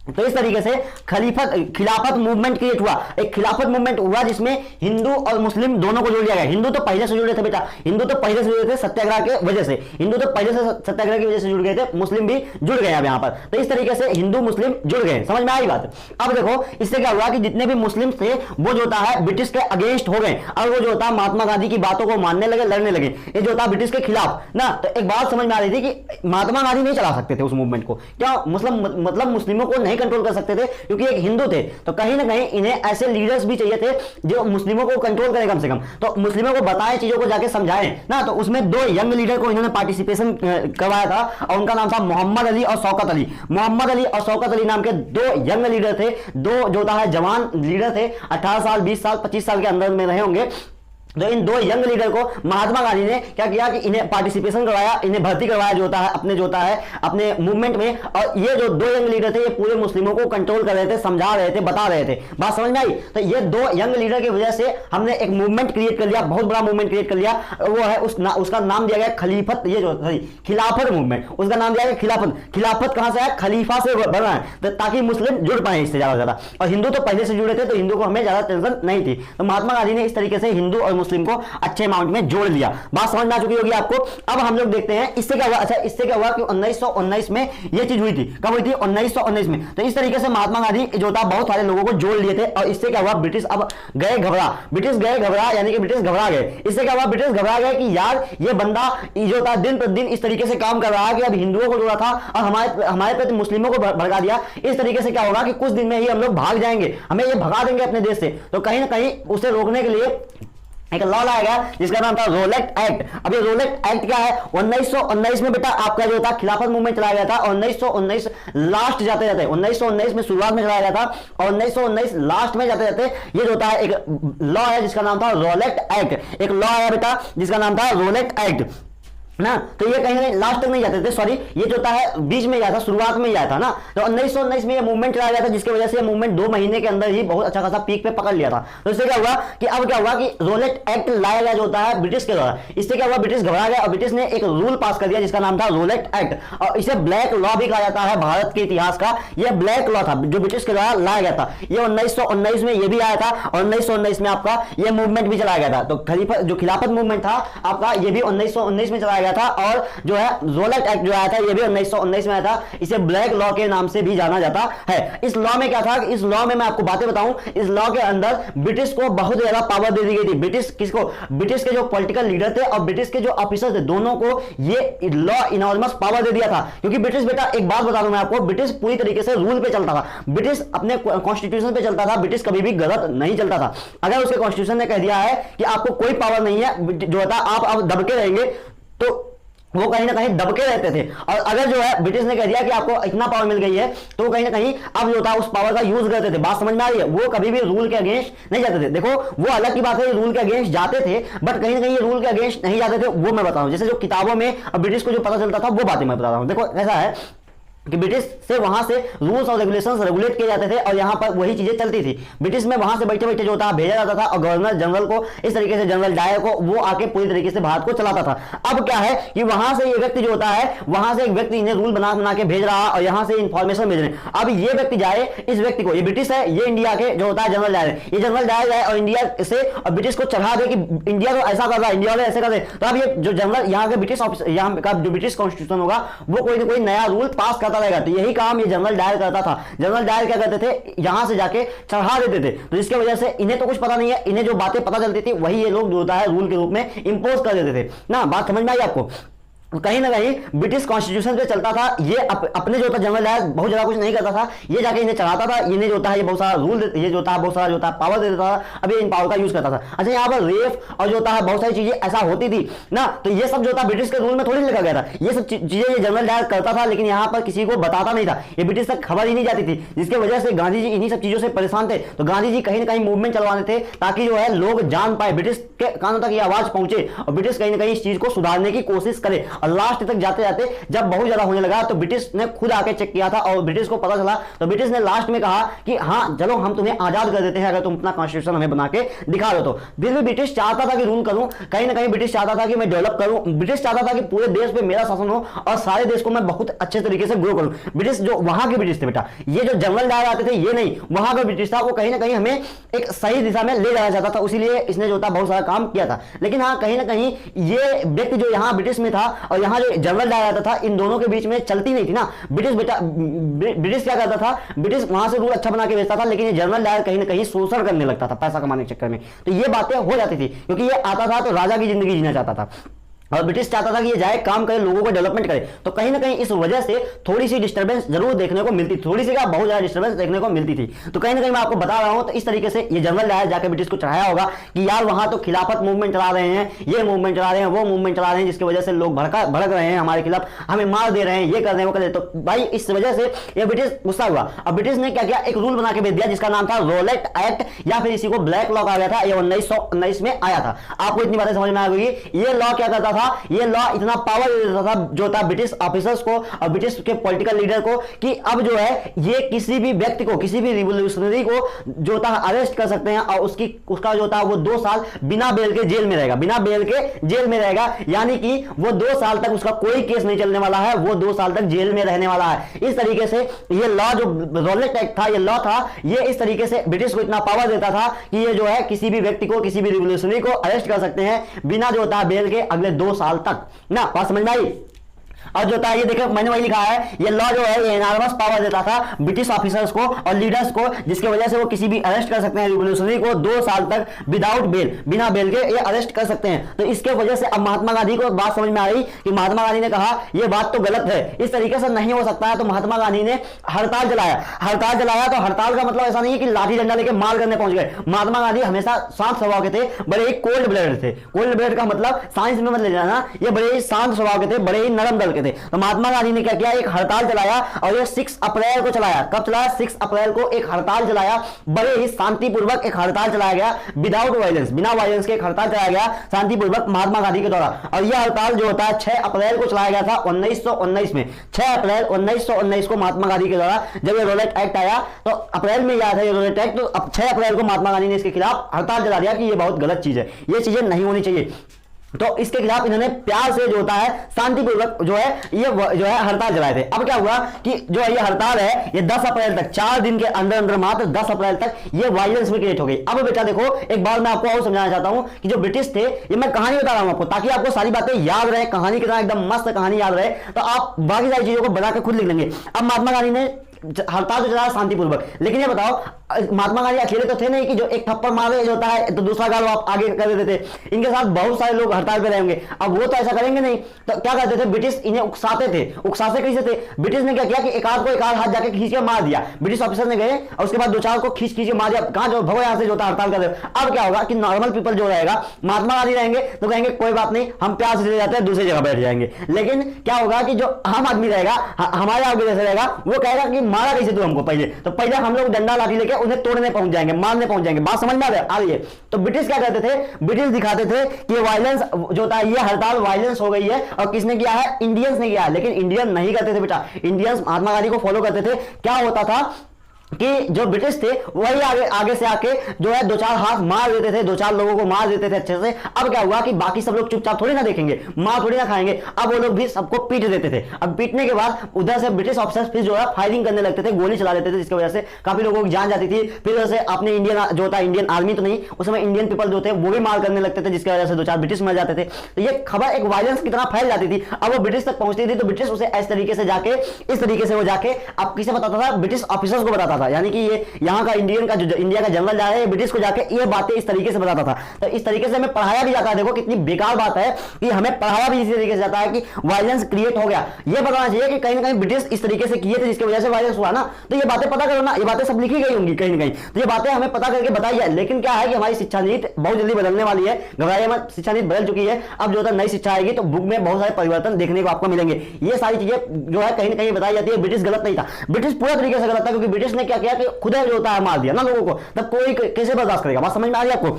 तो इस तरीके से खिलाफत मूवमेंट क्रिएट हुआ, एक खिलाफत मूवमेंट हुआ जिसमें हिंदू और मुस्लिम दोनों को जोड़ दिया गया। हिंदू तो पहले से जुड़े थे बेटा, हिंदू तो पहले से जुड़े थे सत्याग्रह के वजह से, हिंदू तो पहले से सत्याग्रह की वजह से जुड़ गए थे, मुस्लिम भी जुड़ गए अब यहाँ पर। तो इस तरीके से हिंदू मुस्लिम जुड़ गए, समझ में आई बात? अब देखो इससे क्या हुआ कि जितने भी मुस्लिम थे वो जो होता है ब्रिटिश के अगेंस्ट हो गए, और वो जो होता है महात्मा गांधी की बातों को मानने लगे, लड़ने लगे, ये जो होता है ब्रिटिश के खिलाफ ना। तो एक बात समझ में आ रही थी कि महात्मा गांधी नहीं चला सकते थे उस मूवमेंट को, क्या मतलब मुस्लिमों को नहीं कंट्रोल कर सकते थे क्योंकि एक हिंदू थे। तो कहीं ना कहीं इन्हें ऐसे लीडर्स भी चाहिए थे जो मुस्लिमों को कंट्रोल करें, कम से कम तो मुस्लिमों को बताएं, चीजों को जाके समझाएं ना। तो उसमें दो यंग लीडर को इन्होंने पार्टिसिपेशन करवाया था और उनका नाम था मोहम्मद अली और शौकत अली। मोहम्मद अली और शौकत अली नाम के दो यंग लीडर थे, दो जो होता है जवान लीडर थे, 18 साल 20 साल 25 साल के अंदर में रहे होंगे। तो इन दो यंग लीडर को महात्मा गांधी ने क्या किया कि इन्हें पार्टिसिपेशन करवाया, इन्हें भर्ती करवाया जो होता है अपने जो होता है अपने मूवमेंट में। और ये जो दो यंग लीडर थे ये पूरे मुस्लिमों को कंट्रोल कर रहे थे, समझा रहे थे, बता रहे थे। बात समझ में आई? तो ये दो यंग लीडर की वजह से हमने एक मूवमेंट क्रिएट कर लिया, बहुत बड़ा मूवमेंट क्रिएट कर लिया। वो है उसका नाम दिया गया खलीफत, ये जो खिलाफत मूवमेंट, उसका नाम दिया गया खिलाफत। खिलाफत कहां से है? खलीफा से बना है, ताकि मुस्लिम जुड़ पाए इससे ज्यादा। और हिंदू तो पहले से जुड़े थे तो हिंदू को हमें ज्यादा टेंशन नहीं थी। तो महात्मा गांधी ने इस तरीके से हिंदू और मुस्लिम को अच्छे अमाउंट में जोड़ लिया। बात समझ में आ चुकी होगी आपको। अब हम लोग देखते हैं इससे क्या हुआ। अच्छा, इससे क्या हुआ कि 1919 में ये चीज हुई थी। कब हुई थी? 1919 में। तो इस तरीके से महात्मा गांधी जो था बहुत सारे लोगों को जोड़ लिए थे। और इससे क्या हुआ? ब्रिटिश अब गए घबरा, यानी कि ब्रिटिश घबरा गए। इससे क्या हुआ? ब्रिटिश घबरा गए कि यार ये बंदा जो था दिन प्रतिदिन इस तरीके से काम कर रहा है कि अब हिंदुओं को जोड़ा था और हमारे प्रति मुस्लिमों को भड़का दिया। इस तरीके से क्या होगा कि कुछ दिन में ही हम लोग भाग जाएंगे, हमें ये भगा देंगे अपने देश से। तो कहीं ना कहीं उसे रोकने के लिए एक लॉ लाया गया जिसका नाम था रोलेट एक्ट। अब ये रोलेट एक्ट क्या है? 1919 में बेटा आपका जो था खिलाफत मूवमेंट चलाया गया था। 1919 लास्ट जाते जाते 1919 में शुरुआत में चलाया गया था और 1919 लास्ट में जाते जाते ये जो होता है एक लॉ है जिसका नाम था रोलेट एक्ट। एक लॉ है बेटा जिसका नाम था रोलेट एक्ट। ना, तो ये कहीं ना कहीं लास्ट तक नहीं जाते थे, सॉरी ये जो होता है बीच में जाता, शुरुआत में जाता ना। तो 1919 में ये मूवमेंट चला गया था, जिसकी वजह से ये मूवमेंट 2 महीने के अंदर ही बहुत अच्छा खासा पीक पे पकड़ लिया था। तो इससे क्या हुआ कि अब क्या हुआ कि रोलेट एक्ट लाया गया जो होता है ब्रिटिश के द्वारा। इससे क्या हुआ, ब्रिटिश घबरा गया और ब्रिटिश ने एक रूल पास कर दिया जिसका नाम था रोलेट एक्ट, और इसे ब्लैक लॉ भी कहा जाता है भारत के इतिहास का। यह ब्लैक लॉ था जो ब्रिटिश के द्वारा लाया गया था। ये 1919 में ये भी आया था और 1919 में आपका ये मूवमेंट भी चलाया गया था। तो खिलाफत मूवमेंट था आपका, ये भी 1919 में चलाया गया था, और जो है रोलेट एक्ट जो आया था ये भी 1919 में आया था। इसे ब्लैक लॉ के नाम से भी जाना जाता है। इस लॉ में क्या था, इस लॉ में मैं आपको बातें बताऊं, इस लॉ के अंदर ब्रिटिश को बहुत ज्यादा पावर दे दी गई थी। ब्रिटिश किसको, ब्रिटिश के जो पॉलिटिकल लीडर थे और ब्रिटिश के जो ऑफिसर थे, दोनों को ये लॉ इनॉर्मस पावर दे दिया था। क्योंकि ब्रिटिश, बेटा एक बात बता दूं मैं आपको, ब्रिटिश पूरी तरीके से रूल पे चलता था, ब्रिटिश अपने कॉन्स्टिट्यूशन पे चलता था, ब्रिटिश कभी भी गलत नहीं चलता था। अगर उसके कॉन्स्टिट्यूशन ने कह दिया है कि आपको कोई पावर नहीं है, जो होता आप अब दबके रहेंगे, तो वो कहीं ना कहीं दबके रहते थे। और अगर जो है ब्रिटिश ने कह दिया कि आपको इतना पावर मिल गई है, तो कहीं ना कहीं अब जो था उस पावर का यूज करते थे। बात समझ में आ रही है, वो कभी भी रूल के अगेंस्ट नहीं जाते थे। देखो वो अलग की बात है, रूल के अगेंस्ट जाते थे, बट कहीं ना कहीं रूल के अगेंस्ट नहीं जाते थे। वो मैं बता रहा हूं, जैसे जो किताबों में ब्रिटिश को जो पता चलता था वो बातें मैं बता रहा हूं। देखो ऐसा है कि ब्रिटिश से वहां से रूल्स और रेगुलेशंस रेगुलेट किए जाते थे और यहां पर वही चीजें चलती थी। ब्रिटिश में वहां से बैठे बैठे जो था भेजा जाता था, और गवर्नर जनरल को इस तरीके से, जनरल डायर को, वो आके पूरी तरीके से भारत को चलाता था। अब क्या है कि वहां से ये व्यक्ति जो होता है, वहां से एक व्यक्ति इन्हें रूल बना बना के भेज रहा और यहां से इंफॉर्मेशन भेज रहे। अब ये व्यक्ति जाए, इस व्यक्ति को, ये ब्रिटिश है, ये इंडिया के जो होता है जनरल डायर, ये जनरल डायर जाए और इंडिया से और ब्रिटिश को चढ़ा दे कि इंडिया तो ऐसा कर रहा है, इंडिया वाले ऐसे कर दे। तो अब ये जो जनरल यहाँ के ब्रिटिश ऑफिसर, यहाँ का जो ब्रिटिश कॉन्स्टिट्यूशन होगा, वो कोई ना कोई नया रूल पास करता रहेगा। तो यही काम ये जनरल डायर करता था। जनरल डायर क्या करते थे, यहां से जाके चढ़ा देते थे। तो जिसकी वजह से इन्हें तो कुछ पता नहीं है, इन्हें जो बातें पता चलती थी वही ये लोग जो होता है रूल के रूप में इंपोज कर देते थे ना। बात समझ में आई आपको? कहीं ना कहीं ब्रिटिश कॉन्स्टिट्यूशन पे चलता था। ये अपने जो था जनरल डायर बहुत ज्यादा कुछ नहीं करता था, ये जाके इन्हें चढ़ाता था, इन्हें जो था ये बहुत सारा रूल, ये जो था बहुत सारा जो था पावर दे देता था। अब ये इन पावर का यूज करता था। अच्छा यहाँ पर रेप और जो था बहुत सारी चीजें ऐसा होती थी ना, तो ये सब जो था ब्रिटिश के रूल में थोड़ी लिखा गया था। ये सब चीजें ये जनरल डायर करता था, लेकिन यहाँ पर किसी को बताता नहीं था, ये ब्रिटिश तक खबर ही नहीं जाती थी। जिसकी वजह से गांधी जी इन्हीं सब चीजों से परेशान थे। तो गांधी जी कहीं ना कहीं मूवमेंट चलवाते थे ताकि जो है लोग जान पाए, ब्रिटिश के कानों तक ये आवाज पहुंचे और ब्रिटिश कहीं ना कहीं इस चीज को सुधारने की कोशिश करे। और लास्ट तक जाते जाते जब बहुत ज्यादा होने लगा तो ब्रिटिश ने खुद आके चेक किया था और ब्रिटिश को पता चला, तो ब्रिटिश ने लास्ट में कहा कि हाँ चलो हम तुम्हें आजाद कर देते हैं अगर तुम अपना कॉन्स्टिट्यूशन हमें बना के दिखा दो। तो फिर भी ब्रिटिश चाहता था कि रूल करूं, कहीं ना कहीं ब्रिटिश चाहता था कि मैं डेवलप करूं, ब्रिटिश चाहता था कि पूरे देश पे मेरा शासन हो और सारे देश को मैं बहुत अच्छे तरीके से ग्रो करूं। ब्रिटिश जो वहां के ब्रिटिश थे बेटा, ये जो जनरल डायर आते थे ये नहीं, वहां का ब्रिटिश था, वो कहीं ना कहीं हमें एक सही दिशा में ले जाना चाहता था, इसीलिए इसने जो था बहुत सारा काम किया था। लेकिन हाँ कहीं ना कहीं ये व्यक्ति जो यहाँ ब्रिटिश में था और यहाँ जो जनरल डायर आता था, इन दोनों के बीच में चलती नहीं थी ना। ब्रिटिश बेटा, ब्रिटिश क्या करता था, ब्रिटिश वहां से रूल अच्छा बना के भेजता था, लेकिन ये जनरल डायर कहीं ना कहीं शोषण करने लगता था पैसा कमाने के चक्कर में। तो ये बातें हो जाती थी क्योंकि ये आता था तो राजा की जिंदगी जीना चाहता था और ब्रिटिश चाहता था कि ये जाए काम करे, लोगों को डेवलपमेंट करे। तो कहीं ना कहीं इस वजह से थोड़ी सी डिस्टर्बेंस जरूर देखने को मिलती, थोड़ी सी क्या बहुत ज्यादा डिस्टर्बेंस देखने को मिलती थी। तो कहीं ना कहीं मैं आपको बता रहा हूं, तो इस तरीके से ये जनरल डायर जाकर ब्रिटिश को चढ़ाया होगा कि यार वहां तो खिलाफत मूवमेंट चला रहे हैं, ये मूवमेंट चला रहे हैं, वो मूवमेंट चला रहे हैं, जिसकी वजह से लोग भड़क रहे हैं हमारे खिलाफ, हमें मार दे रहे हैं, ये कर रहे हैं, वो कर रहे हैं। तो भाई इस वजह से ये ब्रिटिश गुस्सा हुआ। अब ब्रिटिश ने क्या किया, एक रूल बना के भेज दिया जिसका नाम था रोलेट एक्ट, या फिर इसी को ब्लैक लॉ कहा गया था। ये 1919 में आया था। आपको इतनी बातें समझ में आ गई। ये लॉ क्या करता था, ये लॉ इतना पावर दे देता था जो था ब्रिटिश ऑफिसर्स को और ब्रिटिश के पॉलिटिकल लीडर को कि अब जो है ये किसी भी व्यक्ति को, किसी भी रिवोल्यूशनरी को जो था अरेस्ट कर सकते हैं और उसका जो था वो 2 साल बिना बेल के जेल में रहेगा, बिना बेल के जेल में रहेगा। यानी कि वो 2 साल तक उसका कोई केस नहीं चलने वाला है, वो 2 साल तक जेल में रहने वाला है। इस तरीके से ये लॉ जो रोलेट एक्ट था, ये लॉ था, ये इस तरीके से ब्रिटिश को इतना पावर देता था कि ये जो है किसी भी व्यक्ति को, किसी भी रिवोल्यूशनरी को अरेस्ट कर सकते हैं बिना जो होता है बेल के अगले 2 साल तक ना। बात समझ में आई? और जो था ये देखो मैंने वही लिखा है, ये लॉ जो है ये एनॉर्मस पावर देता था ब्रिटिश ऑफिसर्स को और लीडर्स को, जिसकी वजह से वो किसी भी अरेस्ट कर सकते हैं रिवोल्यूशनरी को 2 साल तक विदाउट बेल, बिना बेल के ये अरेस्ट कर सकते हैं। तो इसके वजह से अब महात्मा गांधी को बात समझ में आ रही कि महात्मा गांधी ने कहा ये बात तो गलत है, इस तरीके से नहीं हो सकता है। तो महात्मा गांधी ने हड़ताल जलाया। हड़ताल जलाया तो हड़ताल का मतलब ऐसा नहीं है कि लाठी डंडा लेके मार करने पहुंच गए। महात्मा गांधी हमेशा शांत स्वभाव के थे, बड़े ही कोल्ड ब्लडेड थे। कोल्ड ब्लडेड का मतलब साइंस में मत ले जाना, ये बड़े ही शांत स्वभाव के थे, बड़े ही नरम दिल करके थे। तो महात्मा गांधी ने क्या किया, एक हड़ताल चलाया और ये 6 अप्रैल को चलाया। कब चलाया? 6 अप्रैल को एक हड़ताल चलाया, बड़े ही शांतिपूर्वक एक हड़ताल चलाया गया, विदाउट वायलेंस, बिना वायलेंस के एक हड़ताल चलाया गया शांतिपूर्वक महात्मा गांधी के द्वारा। और यह हड़ताल जो होता है 6 अप्रैल को चलाया गया था 1919 में। 6 अप्रैल 1919 को महात्मा गांधी के द्वारा जब ये रोलेट एक्ट आया, तो अप्रैल में आया था ये रोलेट एक्ट, तो अब 6 अप्रैल को महात्मा गांधी ने इसके खिलाफ हड़ताल चला दिया कि ये बहुत गलत चीज है, ये चीजें नहीं होनी चाहिए। तो इसके खिलाफ इन्होंने प्यार से जो होता है शांतिपूर्वक जो है ये जो है हड़ताल चलाए थे। अब क्या हुआ कि जो ये हड़ताल है ये 10 अप्रैल तक, 4 दिन के अंदर अंदर मात्र 10 अप्रैल तक ये वायलेंस में क्रिएट हो गई। अब बेटा देखो, एक बार मैं आपको और समझाना चाहता हूं कि जो ब्रिटिश थे, ये मैं कहानी बता रहा हूं आपको ताकि आपको सारी बातें याद रहे, कहानी की तरह एकदम मस्त कहानी याद रहे, तो आप बाकी सारी चीजों को बना के खुद लिख लेंगे। अब महात्मा गांधी ने हड़ताल तो चला शांतिपूर्वक, लेकिन ये बताओ महात्मा गांधी अकेले तो थे नहीं कि जो एक थप्पड़ मारे जो होता है तो दूसरा गाल आप आगे कर देते थे। इनके साथ बहुत सारे लोग हड़ताल पे रहेंगे। अब वो तो ऐसा करेंगे नहीं, तो क्या करते थे ब्रिटिश, इन्हें उकसाते थे। उकसाते कैसे थे? ब्रिटिश ने क्या किया कि एक आध को एक आध हाथ जाके खींच के मार दिया, ब्रिटिश ऑफिसर ने गए और उसके बाद 2-4 को खींच के मार दिया। कहां जो भगो यहां से जो हड़ताल कर रहे। अब क्या होगा कि नॉर्मल पीपल जो रहेगा, महात्मा गांधी रहेंगे तो कहेंगे कोई बात नहीं, हम प्यार से चले जाते हैं, दूसरी जगह बैठ जाएंगे। लेकिन क्या होगा कि जो आम आदमी रहेगा, हमारे आगे जैसे रहेगा, वो कहेगा कि मारा कैसे तू हमको, तो पहले हम लोग डंडा लाठी लेके उन्हें तोड़ने पहुंच जाएंगे, मारने पहुंच जाएंगे। बात समझ में आ रही है? तो ब्रिटिश क्या करते थे, ब्रिटिश दिखाते थे कि वायलेंस जो था, ये हड़ताल वायलेंस हो गई है, और किसने किया है? इंडियंस ने किया है। लेकिन इंडियन नहीं करते थे बेटा, इंडियंस महात्मा गांधी को फॉलो करते थे। क्या होता था कि जो ब्रिटिश थे वही आगे से आके जो है 2-4 हाथ मार देते थे, 2-4 लोगों को मार देते थे अच्छे से। अब क्या हुआ कि बाकी सब लोग चुपचाप थोड़ी ना देखेंगे, मार थोड़ी ना खाएंगे, अब वो लोग भी सबको पीट देते थे। अब पीटने के बाद उधर से ब्रिटिश ऑफिसर्स फिर जो है फायरिंग करने लगते थे, गोली चला देते थे, जिसकी वजह से काफी लोगों की जान जाती थी। फिर वजह से अपने इंडियन जो होता है, इंडियन आर्मी तो नहीं, उस समय इंडियन पीपल जो थे वो भी मार करने लगते थे, जिसकी वजह से 2-4 ब्रिटिश मर जाते थे। तो ये खबर एक वायलेंस की तरह फैल जाती थी। अब वो ब्रिटिश तक पहुंचती थी तो ब्रिटिश उसे इस तरीके से वो जाके अब किसे बताता था? ब्रिटिश ऑफिसर्स को बताता था। यानी कि ये यहाँ का इंडिया का जनरल जा रहा है, ब्रिटिश को जाके ये बातें इस तरीके से बताता था। तो इस तरीके से हमें पढ़ाया भी जाता है। देखो कितनी बेकार बात है कि हमें पढ़ाया भी इसी तरीके से जाता है कि वायलेंस क्रिएट हो गया। ये बताना चाहिए कि कहीं ना कहीं ब्रिटिश इस तरीके से किए थे जिसकी वजह से वायलेंस हुआ ना। तो ये बातें पता करो ना, ये बातें सब लिखी गई होंगी कहीं ना कहीं, तो ये बातें हमें पता करके बताई जाए। लेकिन क्या है कि हमारी शिक्षा नीति बहुत जल्दी बदलने वाली है, घबराइए मत, शिक्षा नीति बदल चुकी है। अब जो होता है नई शिक्षा आएगी तो बुक में बहुत सारे परिवर्तन देखने को आपको मिलेंगे। ये सारी चीजें जो है कहीं ना कहीं बताई जाती है। ब्रिटिश गलत नहीं था, ब्रिटिश पूरा तरीके से गलत था, क्योंकि ब्रिटिश ने क्या किया कि खुद जो होता है मार दिया ना लोगों को, तब कोई कैसे बर्दाश्त करेगा? बात समझ में आ रही है आपको?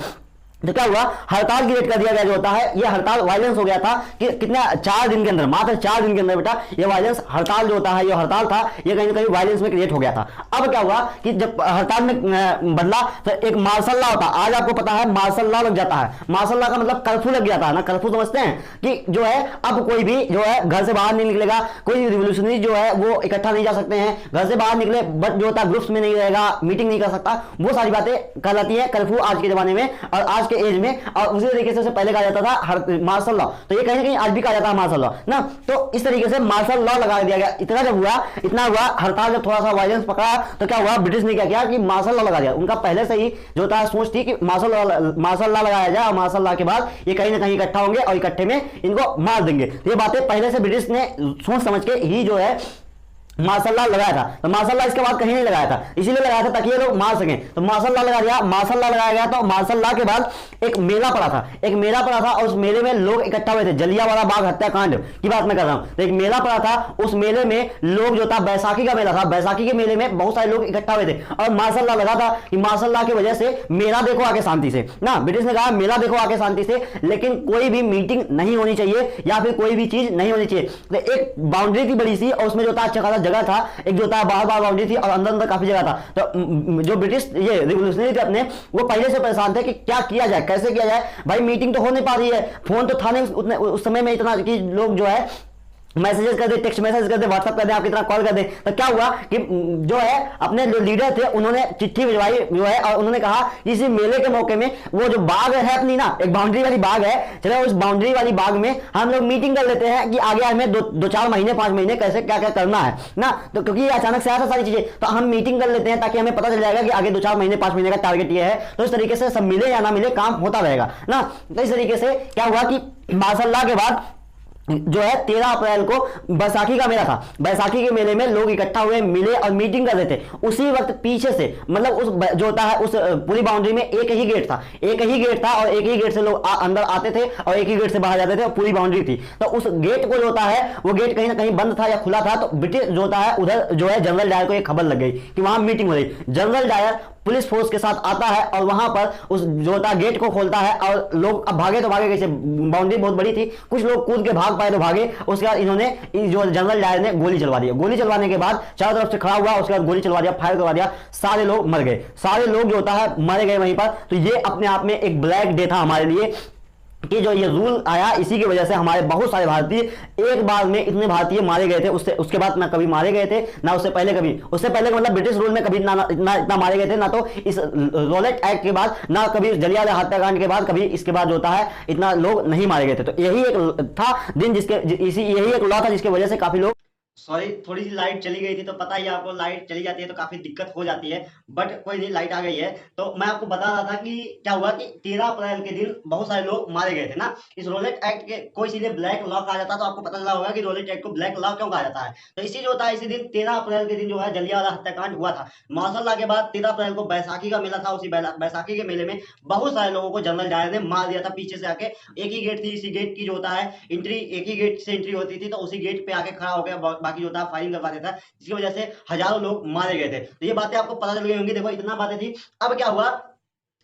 तो क्या हुआ, हड़ताल क्रिएट कर दिया गया जो होता है, ये हड़ताल वायलेंस हो गया था कि कितना 4 दिन के अंदर, मात्र 4 दिन के अंदर बेटा ये वायलेंस हड़ताल जो होता है, ये हड़ताल था, ये कहीं ना कहीं वायलेंस में क्रिएट हो गया था। अब क्या हुआ कि जब हड़ताल में बदला तो एक मार्शल लॉ होता, आज आपको पता है मार्शल लॉ लग जाता है। मार्शल लॉ का मतलब कर्फ्यू लग जाता है ना, कर्फ्यू समझते हैं कि जो है अब कोई भी जो है घर से बाहर नहीं निकलेगा, कोई रिवोल्यूशनरी जो है वो इकट्ठा नहीं जा सकते हैं, घर से बाहर निकले बट जो होता है ग्रुप्स में नहीं रहेगा, मीटिंग नहीं कर सकता, वो सारी बातें कहलाती है कर्फ्यू आज के जमाने में और आज के एज में। और उसी तरीके से पहले कहा जाता था मार्शल लॉ, तो ये कहीं ना कहीं आज भी कहा जाता है मार्शल लॉ ना। तो इस तरीके से मार्शल लॉ लगा दिया गया। इतना हुआ हड़ताल जब थोड़ा सा वायलेंस पकड़ा तो क्या हुआ, ब्रिटिश ने क्या किया कि मार्शल लॉ लगा दिया। उनका पहले से ही जो था सोच थी कि मार्शल लॉ लगाया जाए, और मार्शल लॉ के बाद ये कहीं ना कहीं इकट्ठा होंगे और इकट्ठे में इनको मार देंगे। ये बातें पहले से ब्रिटिश ने सोच समझ के ही जो है मार्शल लॉ लगाया था। तो मार्शल लॉ इसके बाद कहीं नहीं लगाया था, इसीलिए लगाया था ताकि ये लोग मार सकें। तो मार्शल लॉ लगा दिया, मार्शल लॉ लगाया गया। तो मार्शल लॉ के बाद एक मेला पड़ा था, और उस मेले में लोग इकट्ठा हुए थे। जलियांवाला बाग हत्याकांड की बात मैं कर रहा हूं। तो एक मेला पड़ा था, उस मेले में लोग जो था, बैसाखी का मेला था, बैसाखी के मेले में बहुत सारे लोग इकट्ठा हुए थे और मार्शल लॉ लगा था कि मार्शल लॉ की वजह से मेला देखो आके शांति से ना। ब्रिटिश ने कहा मेला देखो आके शांति से, लेकिन कोई भी मीटिंग नहीं होनी चाहिए या फिर कोई भी चीज नहीं होनी चाहिए। तो एक बाउंड्री थी बड़ी सी, और उसमें जो था अच्छा खासा जगह था, एक जो था बाहर बाउंड्री थी और अंदर काफी जगह था। तो जो ब्रिटिश ये रिवोल्यूशनरी थे अपने, वो पहले से परेशान थे कि क्या किया जाए, कैसे किया जाए। भाई मीटिंग तो हो नहीं पा रही है, फोन तो था नहीं उतने उस समय में इतना कि लोग जो है मैसेजेस कर दे, टेक्स्ट मैसेज कर दे, व्हाट्सएप कर दे, आपकी तरह कॉल कर दे। तो क्या हुआ कि जो है अपने जो लीडर थे उन्होंने चिट्ठी भिजवाई जो है, और उन्होंने कहा इसी मेले के मौके में वो जो बाग है अपनी ना, एक बाउंड्री वाली बाग है, चलो उस बाउंड्री वाली बाग में हम लोग मीटिंग कर लेते हैं कि आगे हमें 2-4 महीने 5 महीने कैसे क्या क्या करना है ना। तो क्योंकि अचानक से आया सारी चीजें, तो हम मीटिंग कर लेते हैं ताकि हमें पता चल जाएगा कि आगे 2-4 महीने 5 महीने का टारगेट ये है। तो इस तरीके से सब मिले या ना मिले काम होता रहेगा ना। तो इस तरीके से क्या हुआ कि मार्शल लॉ के बाद जो है 13 अप्रैल को बैसाखी का मेला था। बैसाखी के मेले में लोग इकट्ठा हुए, मिले और मीटिंग कर रहे थे। उसी वक्त पीछे से मतलब उस जो होता है उस पूरी बाउंड्री में एक ही गेट था, एक ही गेट था और एक ही गेट से लोग अंदर आते थे और एक ही गेट से बाहर जाते थे और पूरी बाउंड्री थी। तो उस गेट को जो होता है वो गेट कहीं ना कहीं बंद था या खुला था। तो ब्रिटिश जो होता है उधर जो है जनरल डायर को एक खबर लग गई कि वहां मीटिंग हो रही। जनरल डायर पुलिस फोर्स के साथ आता है और वहां पर उस जो होता है गेट को खोलता है और लोग अब भागे तो भागे कैसे, बाउंड्री बहुत बड़ी थी, कुछ लोग कूद के भाग पाए तो भागे। उसके बाद इन्होंने जो जनरल डायर ने गोली चलवा दी। गोली चलवाने के बाद चारों तरफ से खड़ा हुआ, उसके बाद गोली चलवा दिया, फायर करवा दिया, सारे लोग मर गए। सारे लोग जो होता है मारे गए वहीं पर। तो ये अपने आप में एक ब्लैक डे था हमारे लिए कि जो ये रूल आया, इसी की वजह से हमारे बहुत सारे भारतीय एक बार में इतने भारतीय मारे गए थे। उससे उसके बाद ना कभी मारे गए थे ना उससे पहले कभी, उससे पहले मतलब ब्रिटिश रूल में कभी ना इतना मारे गए थे, ना तो इस रॉलेट एक्ट के बाद, ना कभी जलियांवाला हत्याकांड के बाद, कभी इसके बाद जो होता है इतना लोग नहीं मारे गए थे। तो यही एक था दिन जिसके यही एक लॉ था जिसकी वजह से काफी लोग, सॉरी थोड़ी सी लाइट चली गई थी, तो पता ही है आपको लाइट चली जाती है तो काफी दिक्कत हो जाती है, बट कोई नहीं, लाइट आ गई है। तो मैं आपको बता रहा था कि क्या हुआ कि 13 अप्रैल के दिन बहुत सारे लोग मारे गए थे ना। इस रोलेट एक्ट के को इसीलिए ब्लैक लॉ कहा जाता है। तो आपको पता चला होगा कि रोलेट एक्ट को ब्लैक लॉ क्यों कहा जाता है। तो इसी जो होता है इसी दिन 13 अप्रैल के दिन जो है जलियांवाला हत्याकांड हुआ था। मार्शल लॉ के बाद 13 अप्रैल को बैसाखी का मेला था। उसी बैसाखी के मेले में बहुत सारे लोगों को जनरल डायर ने मार दिया था पीछे से आके। एक ही गेट थी, इसी गेट की जो होता है एंट्री, एक ही गेट से एंट्री होती थी, तो उसी गेट पे आके खड़ा हो गया, बाकी जो होता है फायरिंग करवा देता है, जिसकी वजह से हजारों लोग मारे गए थे। तो ये बातें आपको पता चल गई होंगी। देखो इतना बातें थी। अब क्या हुआ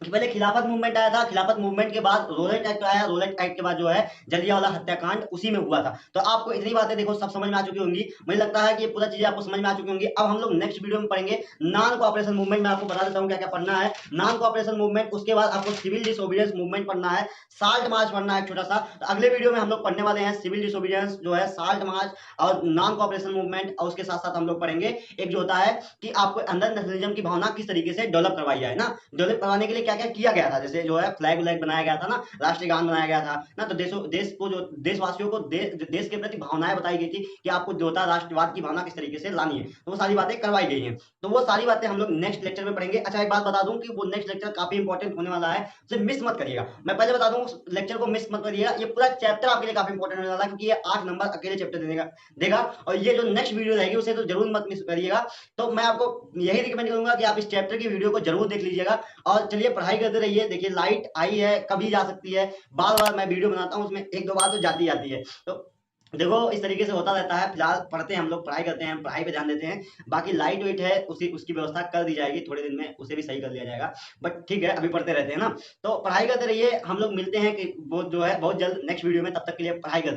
कि पहले खिलाफत मूवमेंट आया था, खिलाफत मूवमेंट के बाद रोलेट एक्ट आया, रोलेट एक्ट के बाद जो है जलियांवाला हत्याकांड उसी में हुआ था। तो आपको इतनी बातें देखो सब समझ में आ चुकी होंगी। मुझे लगता है कि ये पूरा चीजें आपको समझ में आ चुकी होंगी। अब हम लोग नेक्स्ट वीडियो में पढ़ेंगे नॉन कोऑपरेशन मूवमेंट। मैं आपको बता देता हूँ क्या क्या पढ़ना है। नॉन कोऑपरेशन मूवमेंट, उसके बाद आपको सिविल डिसोबीडियंस मूवमेंट पढ़ना है, साल्ट मार्च पढ़ना है छोटा सा। तो अगले वीडियो में हम लोग पढ़ने वाले हैं सिविल डिसोबीडियंस जो है, साल्ट मार्च और नॉन कोऑपरेशन मूवमेंट, और उसके साथ साथ हम लोग पढ़ेंगे एक जो होता है कि आपको अंदर नेशनलिज्म की भावना किस तरीके से डेवलप करवाई जाए ना। डेवलप करवाने के लिए क्या क्या किया गया था, जैसे जो है फ्लैग व्लैग बनाया गया था ना, राष्ट्रीय गान बनाया गया था ना। तो देश को जो देशवासियों को देश के प्रति भावनाएं बताई गई थी कि आपको जो होता है राष्ट्रवाद की भावना किस तरीके से लानी है। तो वो सारी बातें करवाई गई हैं। तो वो सारी बातें हम लोग नेक्स्ट लेक्चर में पढ़ेंगे। अच्छा एक बात बता दूं कि वो नेक्स्ट लेक्चर काफी इंपॉर्टेंट होने वाला है, उसे मिस मत करिएगा। मैं पहले बता दूं लेक्चर को मिस मत करिएगा। ये पूरा चैप्टर आपके लिए काफी इंपॉर्टेंट होने वाला है, क्योंकि ये 8 नंबर अकेले चैप्टर देगा। और ये जो नेक्स्ट वीडियो रहेगी उसे तो जरूर मत मिस करिएगा। तो मैं आपको यही रिकमेंड करूंगा कि आप इस चैप्टर की वीडियो को जरूर देख लीजिएगा। और चलिए पढ़ाई करते रहिए। देखिए लाइट आई है, कभी जा सकती है, बार बार मैं वीडियो बनाता हूँ उसमें एक दो बार तो जाती है। तो देखो इस तरीके से होता रहता है। फिलहाल पढ़ते हैं हम लोग, पढ़ाई करते हैं, पढ़ाई पे ध्यान देते हैं। बाकी लाइट वेट है उसकी व्यवस्था कर दी जाएगी थोड़े दिन में, उसे भी सही कर लिया जाएगा। बट ठीक है, अभी पढ़ते रहते हैं ना। तो पढ़ाई करते रहिए। हम लोग मिलते हैं कि वो जो है बहुत जल्द नेक्स्ट वीडियो में। तब तक के लिए पढ़ाई करते